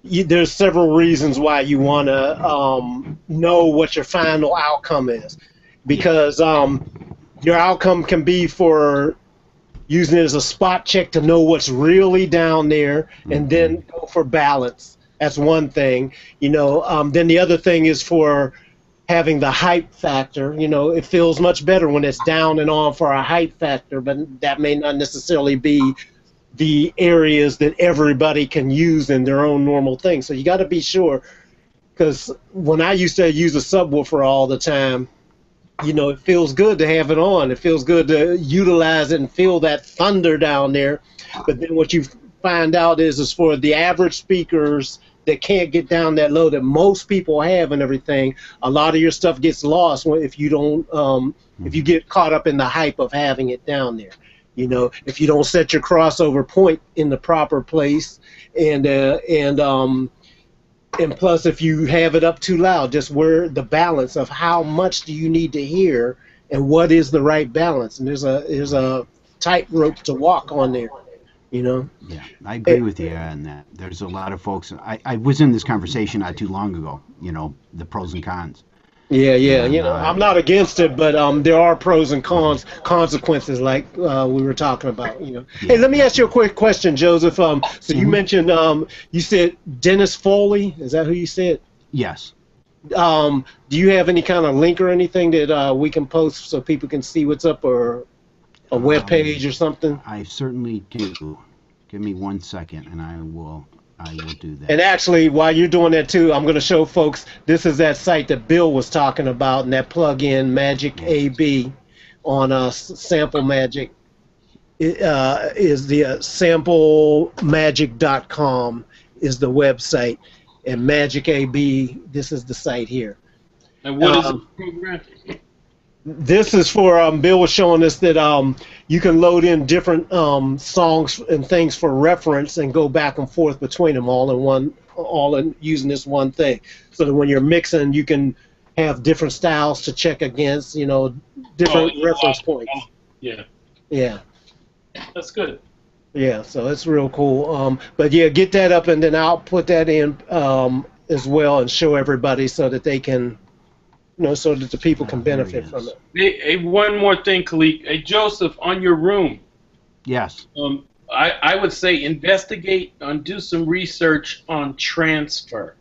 there's several reasons why you want to know what your final outcome is, Yeah. because your outcome can be for using it as a spot check to know what's really down there, and then go for balance. That's one thing, you know. Then the other thing is for having the hype factor. You know, it feels much better when it's down and on for a hype factor, but that may not necessarily be the areas that everybody can use in their own normal thing. So you got to be sure, because when I used to use a subwoofer all the time, you know, it feels good to have it on. It feels good to utilize it and feel that thunder down there. But then what you find out is for the average speakers that can't get down that low that most people have and everything, a lot of your stuff gets lost if you don't, if you get caught up in the hype of having it down there. You know, if you don't set your crossover point in the proper place, and plus if you have it up too loud, just where the balance of how much do you need to hear and what is the right balance. And there's a tightrope to walk on there, you know. Yeah, I agree with you on that. There's a lot of folks. I was in this conversation not too long ago. You know, the pros and cons. Yeah, yeah. And, You know, I'm not against it, but there are pros and cons, consequences, like we were talking about. You know. Hey, let me ask you a quick question, Joseph. So you mentioned you said Dennis Foley. Is that who you said? Yes. Do you have any kind of link or anything that we can post so people can see what's up, or a web page or something? I certainly do. Give me 1 second, and I will do that. And actually, while you're doing that too, I'm going to show folks, this is that site that Bill was talking about, and that plug-in Magic AB on Sample Magic is the samplemagic.com is the website, and Magic AB, this is the site here. And what is the program? This is for Bill was showing us that you can load in different songs and things for reference and go back and forth between them all in using this one thing. So that when you're mixing, you can have different styles to check against, you know, different reference points. Yeah. Yeah. That's good. Yeah, so it's real cool. But yeah, get that up, and then I'll put that in as well and show everybody so that they can, you know, so that the people can benefit from it. Hey, one more thing, Khaliq. Hey, Joseph, on your room. Yes. I would say investigate and do some research on transfer.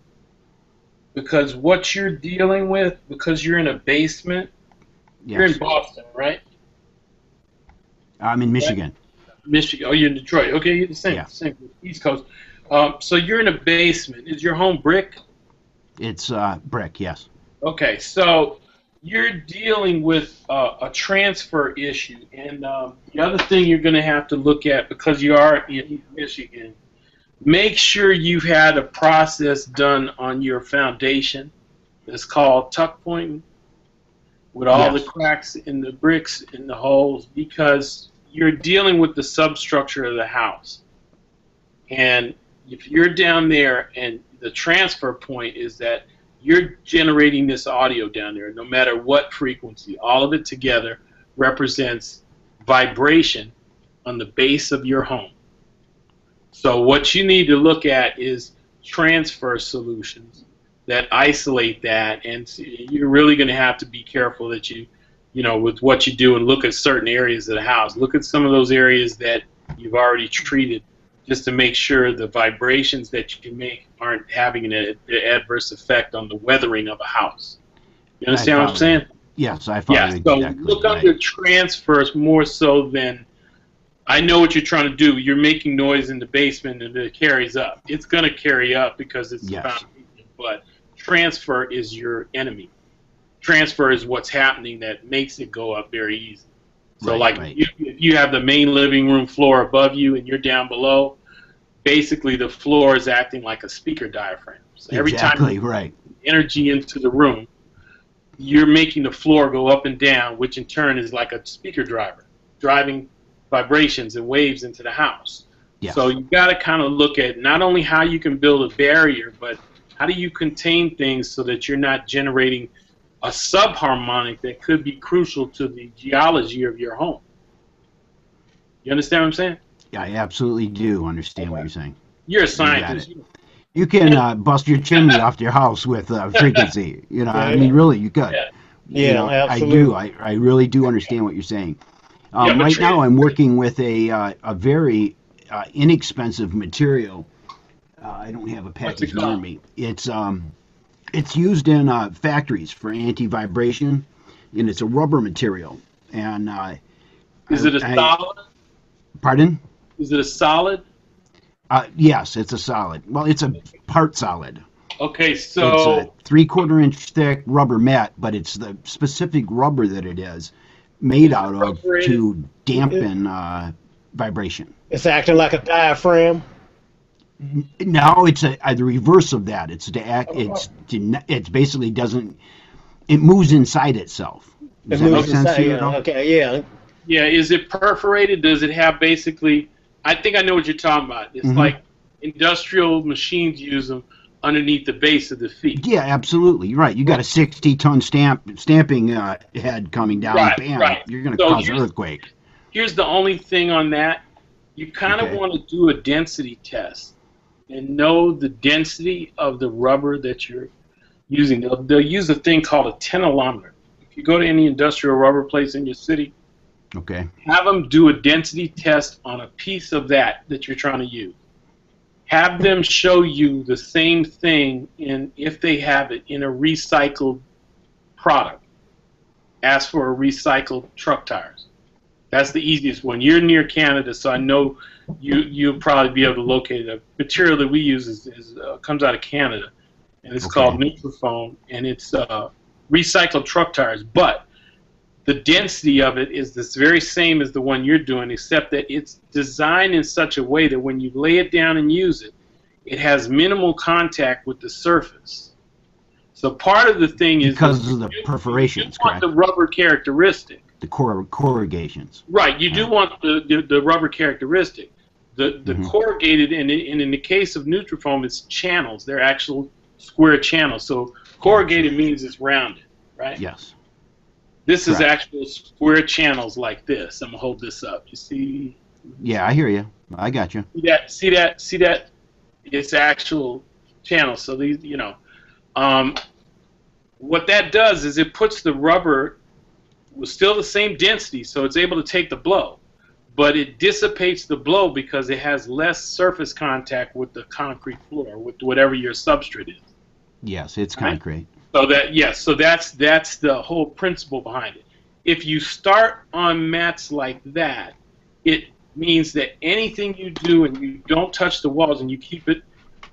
Because what you're dealing with, because you're in a basement, you're in Boston, right? I'm in Michigan. Michigan. Oh, you're in Detroit. Okay, you're the same East Coast. So you're in a basement. Is your home brick? It's brick, yes. Okay, so you're dealing with a transfer issue, and the other thing you're going to have to look at, because you are in Michigan, make sure you've had a process done on your foundation. It's called tuck pointing, with all the cracks in the bricks in the holes, because you're dealing with the substructure of the house. And if you're down there, and the transfer point is that you're generating this audio down there, no matter what frequency. All of it together represents vibration on the base of your home. So what you need to look at is transfer solutions that isolate that, and you're really going to have to be careful that you know, with what you do, and look at certain areas of the house. Look at some of those areas that you've already treated, just to make sure the vibrations that you make aren't having an adverse effect on the weathering of a house. You understand what I'm saying? Yes, I follow exactly. So look under transfers more so than, I know what you're trying to do. You're making noise in the basement and it carries up. It's going to carry up because it's the foundation, but transfer is your enemy. Transfer is what's happening that makes it go up very easy. So if you have the main living room floor above you and you're down below, basically the floor is acting like a speaker diaphragm. So every time you put energy into the room, you're making the floor go up and down, which in turn is like a speaker driver, driving vibrations and waves into the house. So you've got to kind of look at not only how you can build a barrier, but how do you contain things so that you're not generating a subharmonic that could be crucial to the geology of your home. You understand what I'm saying? Yeah, I absolutely do understand what you're saying. You're a You got scientist. it. You can bust your chimney off your house with frequency. You know, I mean, really, you could. Yeah. You Yeah, know, absolutely. I really do understand what you're saying. Yeah, but Right now, I'm working with a very inexpensive material. I don't have a package near called? me. It's used in factories for anti-vibration, and it's a rubber material. And Is it a solid? Pardon? Is it a solid? Yes, it's a solid. Well, it's a part solid. Okay, It's so a 3/4 inch thick rubber mat, but it's the specific rubber that it is made out of perforated? to dampen vibration. It's acting like a diaphragm. No, it's the reverse of that. It's basically doesn't. It moves inside itself. Does It that make moves sense inside. to you Yeah, at all? okay, yeah. yeah, is it perforated? Does it have basically? I think I know what you're talking about. It's Mhm. like industrial machines use them underneath the base of the feet. Yeah, absolutely. You're right. You got a 60-ton stamping head coming down. Right, Bam! right. You're going to So cause an earthquake. Here's the only thing on that. You kind of Okay. want to do a density test and know the density of the rubber that you're using. They'll use a thing called a tennilometer. If you go to any industrial rubber place in your city, Okay. have them do a density test on a piece of that you're trying to use. Have them show you the same thing if they have it in a recycled product. Ask for a recycled truck tires. That's the easiest one. You're near Canada, so I know you'll probably be able to locate it. The material that we use comes out of Canada, and it's called Nutrifone, and it's recycled truck tires. But the density of it is this very same as the one you're doing, except that it's designed in such a way that when you lay it down and use it, it has minimal contact with the surface. So part of the thing is Because of the perforations, you want correct? the rubber characteristic. The corrugations. Right, you do want the rubber characteristic. The corrugated, and in the case of Nutrifome, it's channels. They're actual square channels. So corrugated means it's rounded, right? Yes. This is Correct. actual square channels like this. I'm gonna hold this up. You see? Yeah, I hear you. I got you. See that? It's actual channels. So these, what that does is it puts the rubber with still the same density, so it's able to take the blow, but it dissipates the blow because it has less surface contact with the concrete floor, with whatever your substrate is. Yes, it's Right. concrete. So that's the whole principle behind it. If you start on mats like that, it means that anything you do and you don't touch the walls and you keep it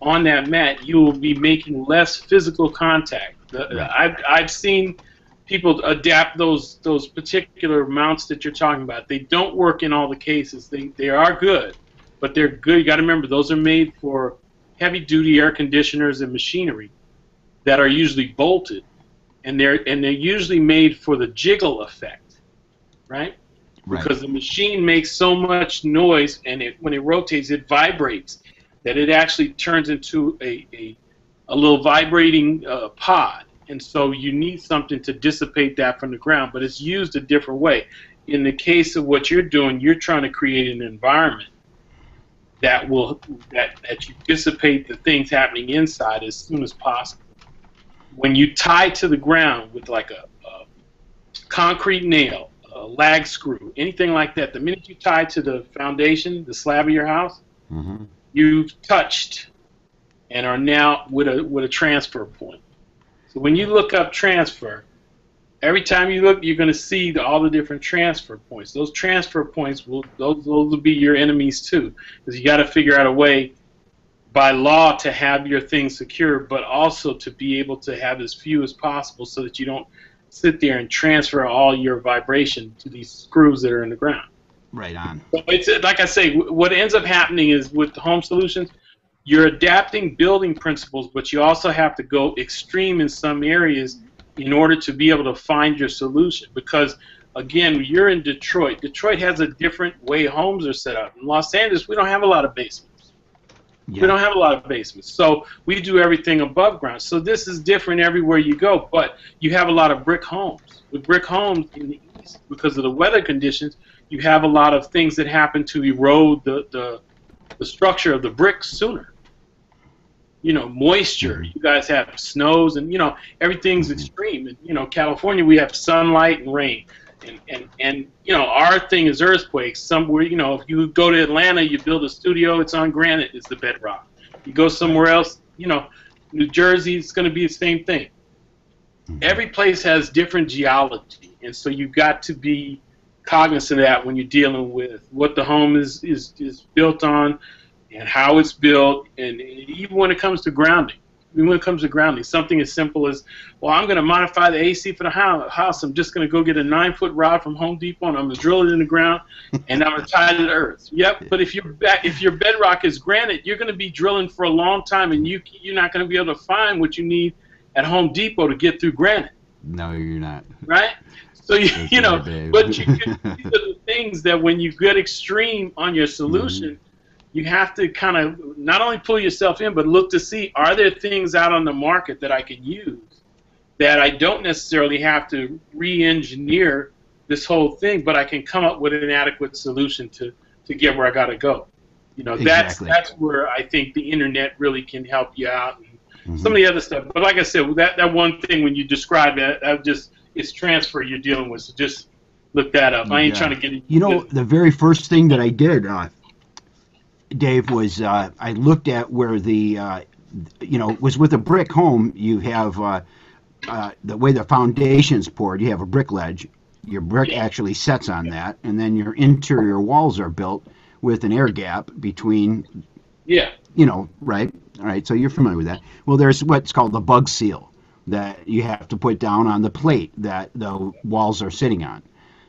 on that mat, you will be making less physical contact. I've seen people adapt those particular mounts that you're talking about. They don't work in all the cases. They are good, but they're good. You got to remember, those are made for heavy-duty air conditioners and machinery that are usually bolted, and they're usually made for the jiggle effect, right? Right. Because the machine makes so much noise, and when it rotates, it vibrates, that it actually turns into a little vibrating pod. And so you need something to dissipate that from the ground, but it's used a different way. In the case of what you're doing, you're trying to create an environment that you dissipate the things happening inside as soon as possible. When you tie to the ground with like a concrete nail, a lag screw, anything like that, the minute you tie to the foundation, the slab of your house, you've touched and are now with a transfer point. So when you look up transfer, every time you look, you're going to see all the different transfer points. Those transfer points those will be your enemies too, because you got to figure out a way by law to have your things secure, but also to be able to have as few as possible so that you don't sit there and transfer all your vibration to these screws that are in the ground. Right on. So it's like I say, what ends up happening is with the home solutions, you're adapting building principles, but you also have to go extreme in some areas in order to be able to find your solution. Because, again, you're in Detroit. Detroit has a different way homes are set up. In Los Angeles, we don't have a lot of basements. We don't have a lot of basements. So we do everything above ground. So this is different everywhere you go, but you have a lot of brick homes. With brick homes in the east, because of the weather conditions, you have a lot of things that happen to erode the structure of the bricks sooner. You know, moisture. You guys have snows, and, you know, everything's extreme. And, you know, California, we have sunlight and rain. And you know, our thing is earthquakes. Somewhere, you know, if you go to Atlanta, you build a studio, it's on granite, it's the bedrock. You go somewhere else, you know, New Jersey, it's going to be the same thing. Every place has different geology, and so you've got to be cognizant of that when you're dealing with what the home is built on and how it's built, and even when it comes to grounding. When it comes to grounding, something as simple as, well, I'm going to modify the AC for the house. I'm just going to go get a 9-foot rod from Home Depot, and I'm going to drill it in the ground, and I'm going to tie it to the earth. Yep. But if your bedrock is granite, you're going to be drilling for a long time, and you're not going to be able to find what you need at Home Depot to get through granite. No, you're not. Right. So you know, but these are the things that when you get extreme on your solution. You have to kind of not only pull yourself in, but look to see, are there things out on the market that I can use that I don't necessarily have to re-engineer this whole thing, but I can come up with an adequate solution to get where I got to go. You know, that's where I think the internet really can help you out, and some of the other stuff. But like I said, that one thing when you describe that just it's transfer you're dealing with. So just look that up. I ain't trying to get into You know, the very first thing that I did, Dave, was I looked at where the, you know, was with a brick home, you have the way the foundation's poured, you have a brick ledge. Your brick actually sets on that, and then your interior walls are built with an air gap between, you know, right? All right, so you're familiar with that. Well, there's what's called the bug seal that you have to put down on the plate that the walls are sitting on.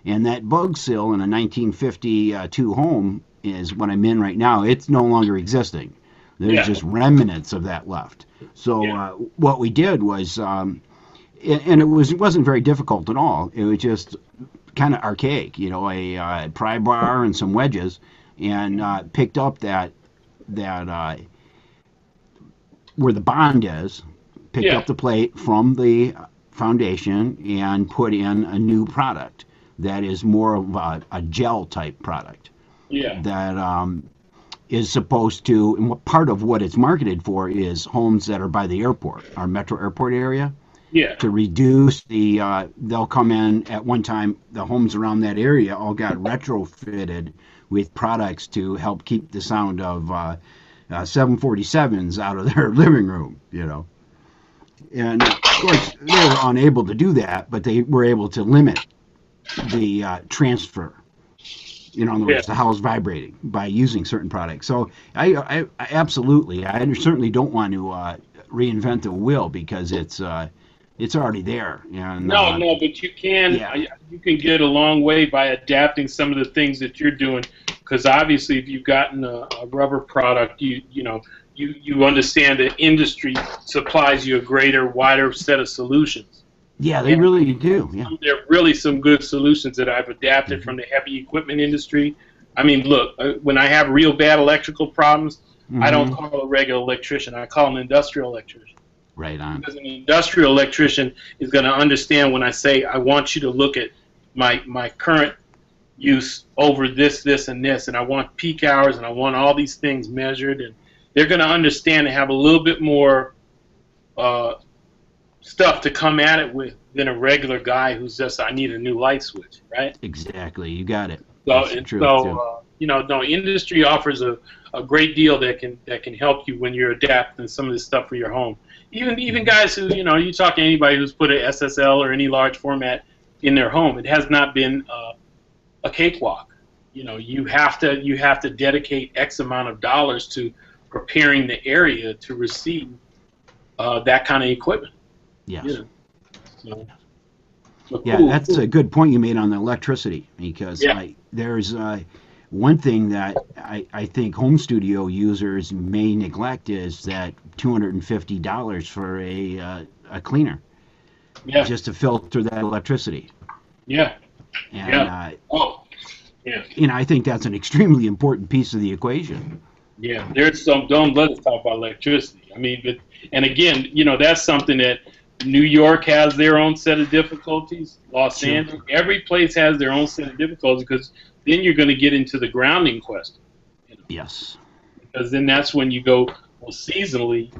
And that bug seal in a 1952 home is what I'm in right now. It's no longer existing. There's just remnants of that left. So what we did was, and it wasn't very difficult at all. It was just kind of archaic, you know, a pry bar and some wedges, and picked up that where the bond is, picked up the plate from the foundation and put in a new product that is more of a gel type product. That is supposed to, and part of what it's marketed for is homes that are by the airport, our metro airport area. To reduce the, they'll come in at one time, the homes around that area all got retrofitted with products to help keep the sound of 747s out of their living room, you know. And of course, they were unable to do that, but they were able to limit the transfer. You know, in other words, the house vibrating by using certain products. So I absolutely, I certainly don't want to reinvent the wheel because it's already there. And, no, but you can get a long way by adapting some of the things that you're doing. Because obviously, if you've gotten a rubber product, you understand that industry supplies you a greater, wider set of solutions. Yeah, they really do. Yeah. There are really some good solutions that I've adapted from the heavy equipment industry. I mean, look, when I have real bad electrical problems, I don't call a regular electrician. I call an industrial electrician. Right on. Because an industrial electrician is going to understand when I say, I want you to look at my current use over this, and this, and I want peak hours, and I want all these things measured, and they're going to understand and have a little bit more stuff to come at it with than a regular guy who's just, I need a new light switch, right? Exactly, you got it. You know, no, industry offers a great deal that can help you when you're adapting some of this stuff for your home. Even guys who, you know, you talk to anybody who's put an SSL or any large format in their home, it has not been a cakewalk. You know, you have to dedicate X amount of dollars to preparing the area to receive that kind of equipment. Yes. You know, that's a good point you made on the electricity, because there's one thing that I think home studio users may neglect is that $250 for a cleaner, just to filter that electricity. And, you know, I think that's an extremely important piece of the equation. Yeah, there's some. Don't let us talk about electricity. I mean, but and again, that's something that New York has their own set of difficulties. Los Angeles, every place has their own set of difficulties because then you're going to get into the grounding question. Yes. Because then that's when you go, well, seasonally,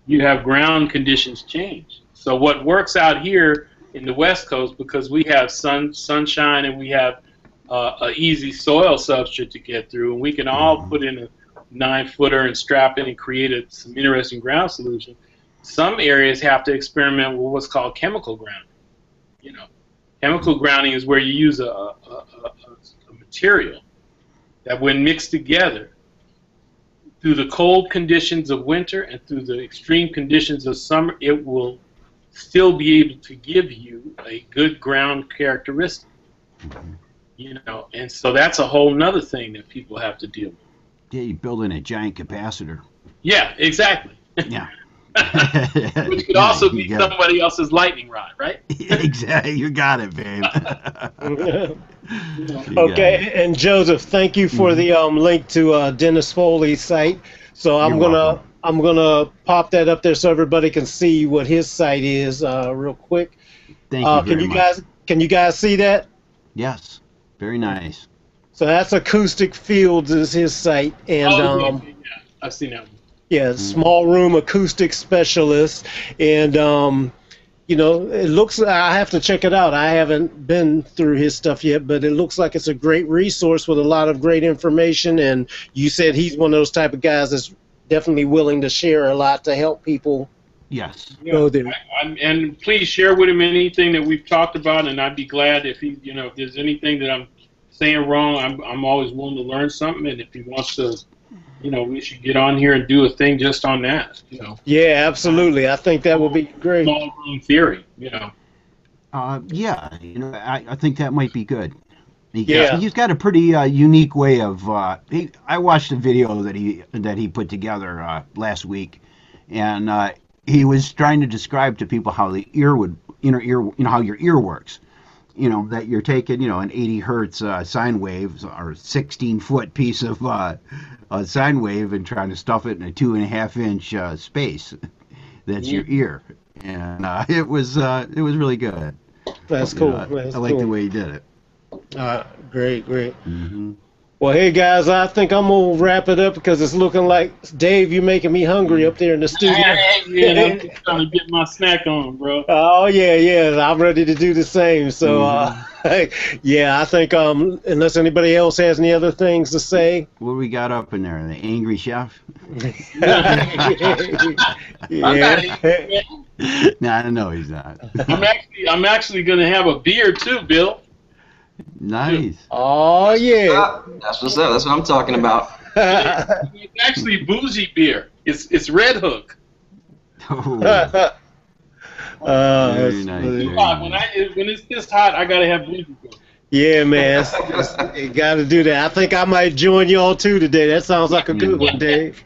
you have ground conditions change. So what works out here in the West Coast, because we have sunshine and we have an easy soil substrate to get through, and we can all put in a 9-footer and strap in and create some interesting ground solution. Some areas have to experiment with what's called chemical grounding. Chemical grounding is where you use a material that, when mixed together, through the cold conditions of winter and through the extreme conditions of summer, it will still be able to give you a good ground characteristic. And so that's a whole nother thing that people have to deal with. Yeah, you build in a giant capacitor. Yeah, exactly. Yeah. Which could also be somebody else's lightning rod, right? Exactly. You got it, babe. Okay, and Joseph, thank you for the link to Dennis Foley's site. So I'm gonna pop that up there so everybody can see what his site is real quick. Thank you very much. Can you guys see that? Yes. Very nice. So that's Acoustic Fields is his site, and yeah, I've seen that one. Yeah, small room acoustic specialist, and it looks. I have to check it out. I haven't been through his stuff yet, but it looks like it's a great resource with a lot of great information. And you said he's one of those type of guys that's definitely willing to share a lot to help people. Yes. Go there. And please share with him anything that we've talked about, and I'd be glad if he, if there's anything that I'm saying wrong, I'm always willing to learn something, and if he wants to. We should get on here and do a thing just on that. Yeah, absolutely. I think that would be great. Small room theory. Yeah, I think that might be good. He's got a pretty unique way of. I watched a video that he put together last week, and he was trying to describe to people how the ear would, how your ear works. That you're taking, an 80 hertz sine wave or 16-foot piece of sine wave and trying to stuff it in a 2.5-inch space. That's your ear, and it was really good. That's cool. I like the way he did it. Great. Mm-hmm. Well, hey guys, I think I'm gonna wrap it up because it's looking like Dave, you're making me hungry up there in the studio. Yeah, I'm just trying to get my snack on, bro. Oh yeah, I'm ready to do the same. So, I think unless anybody else has any other things to say. What do we got up in there? The angry chef? Yeah. No, he's not. I'm actually gonna have a beer too, Bill. Nice. Oh yeah. That's what's up. That's what I'm talking about. It's actually bougie beer. It's Red Hook. Oh. Very nice. When it's this hot, I gotta have bougie beer. Yeah, man. You got to do that. I think I might join y'all too today. That sounds like a good one, Dave.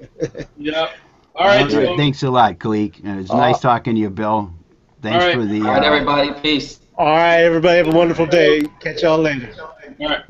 Yeah. All right. Thanks a lot, Khaliq. It's nice talking to you, Bill. Thanks for the. All right, everybody. Peace. All right, everybody. Have a wonderful day. Catch y'all later. All right.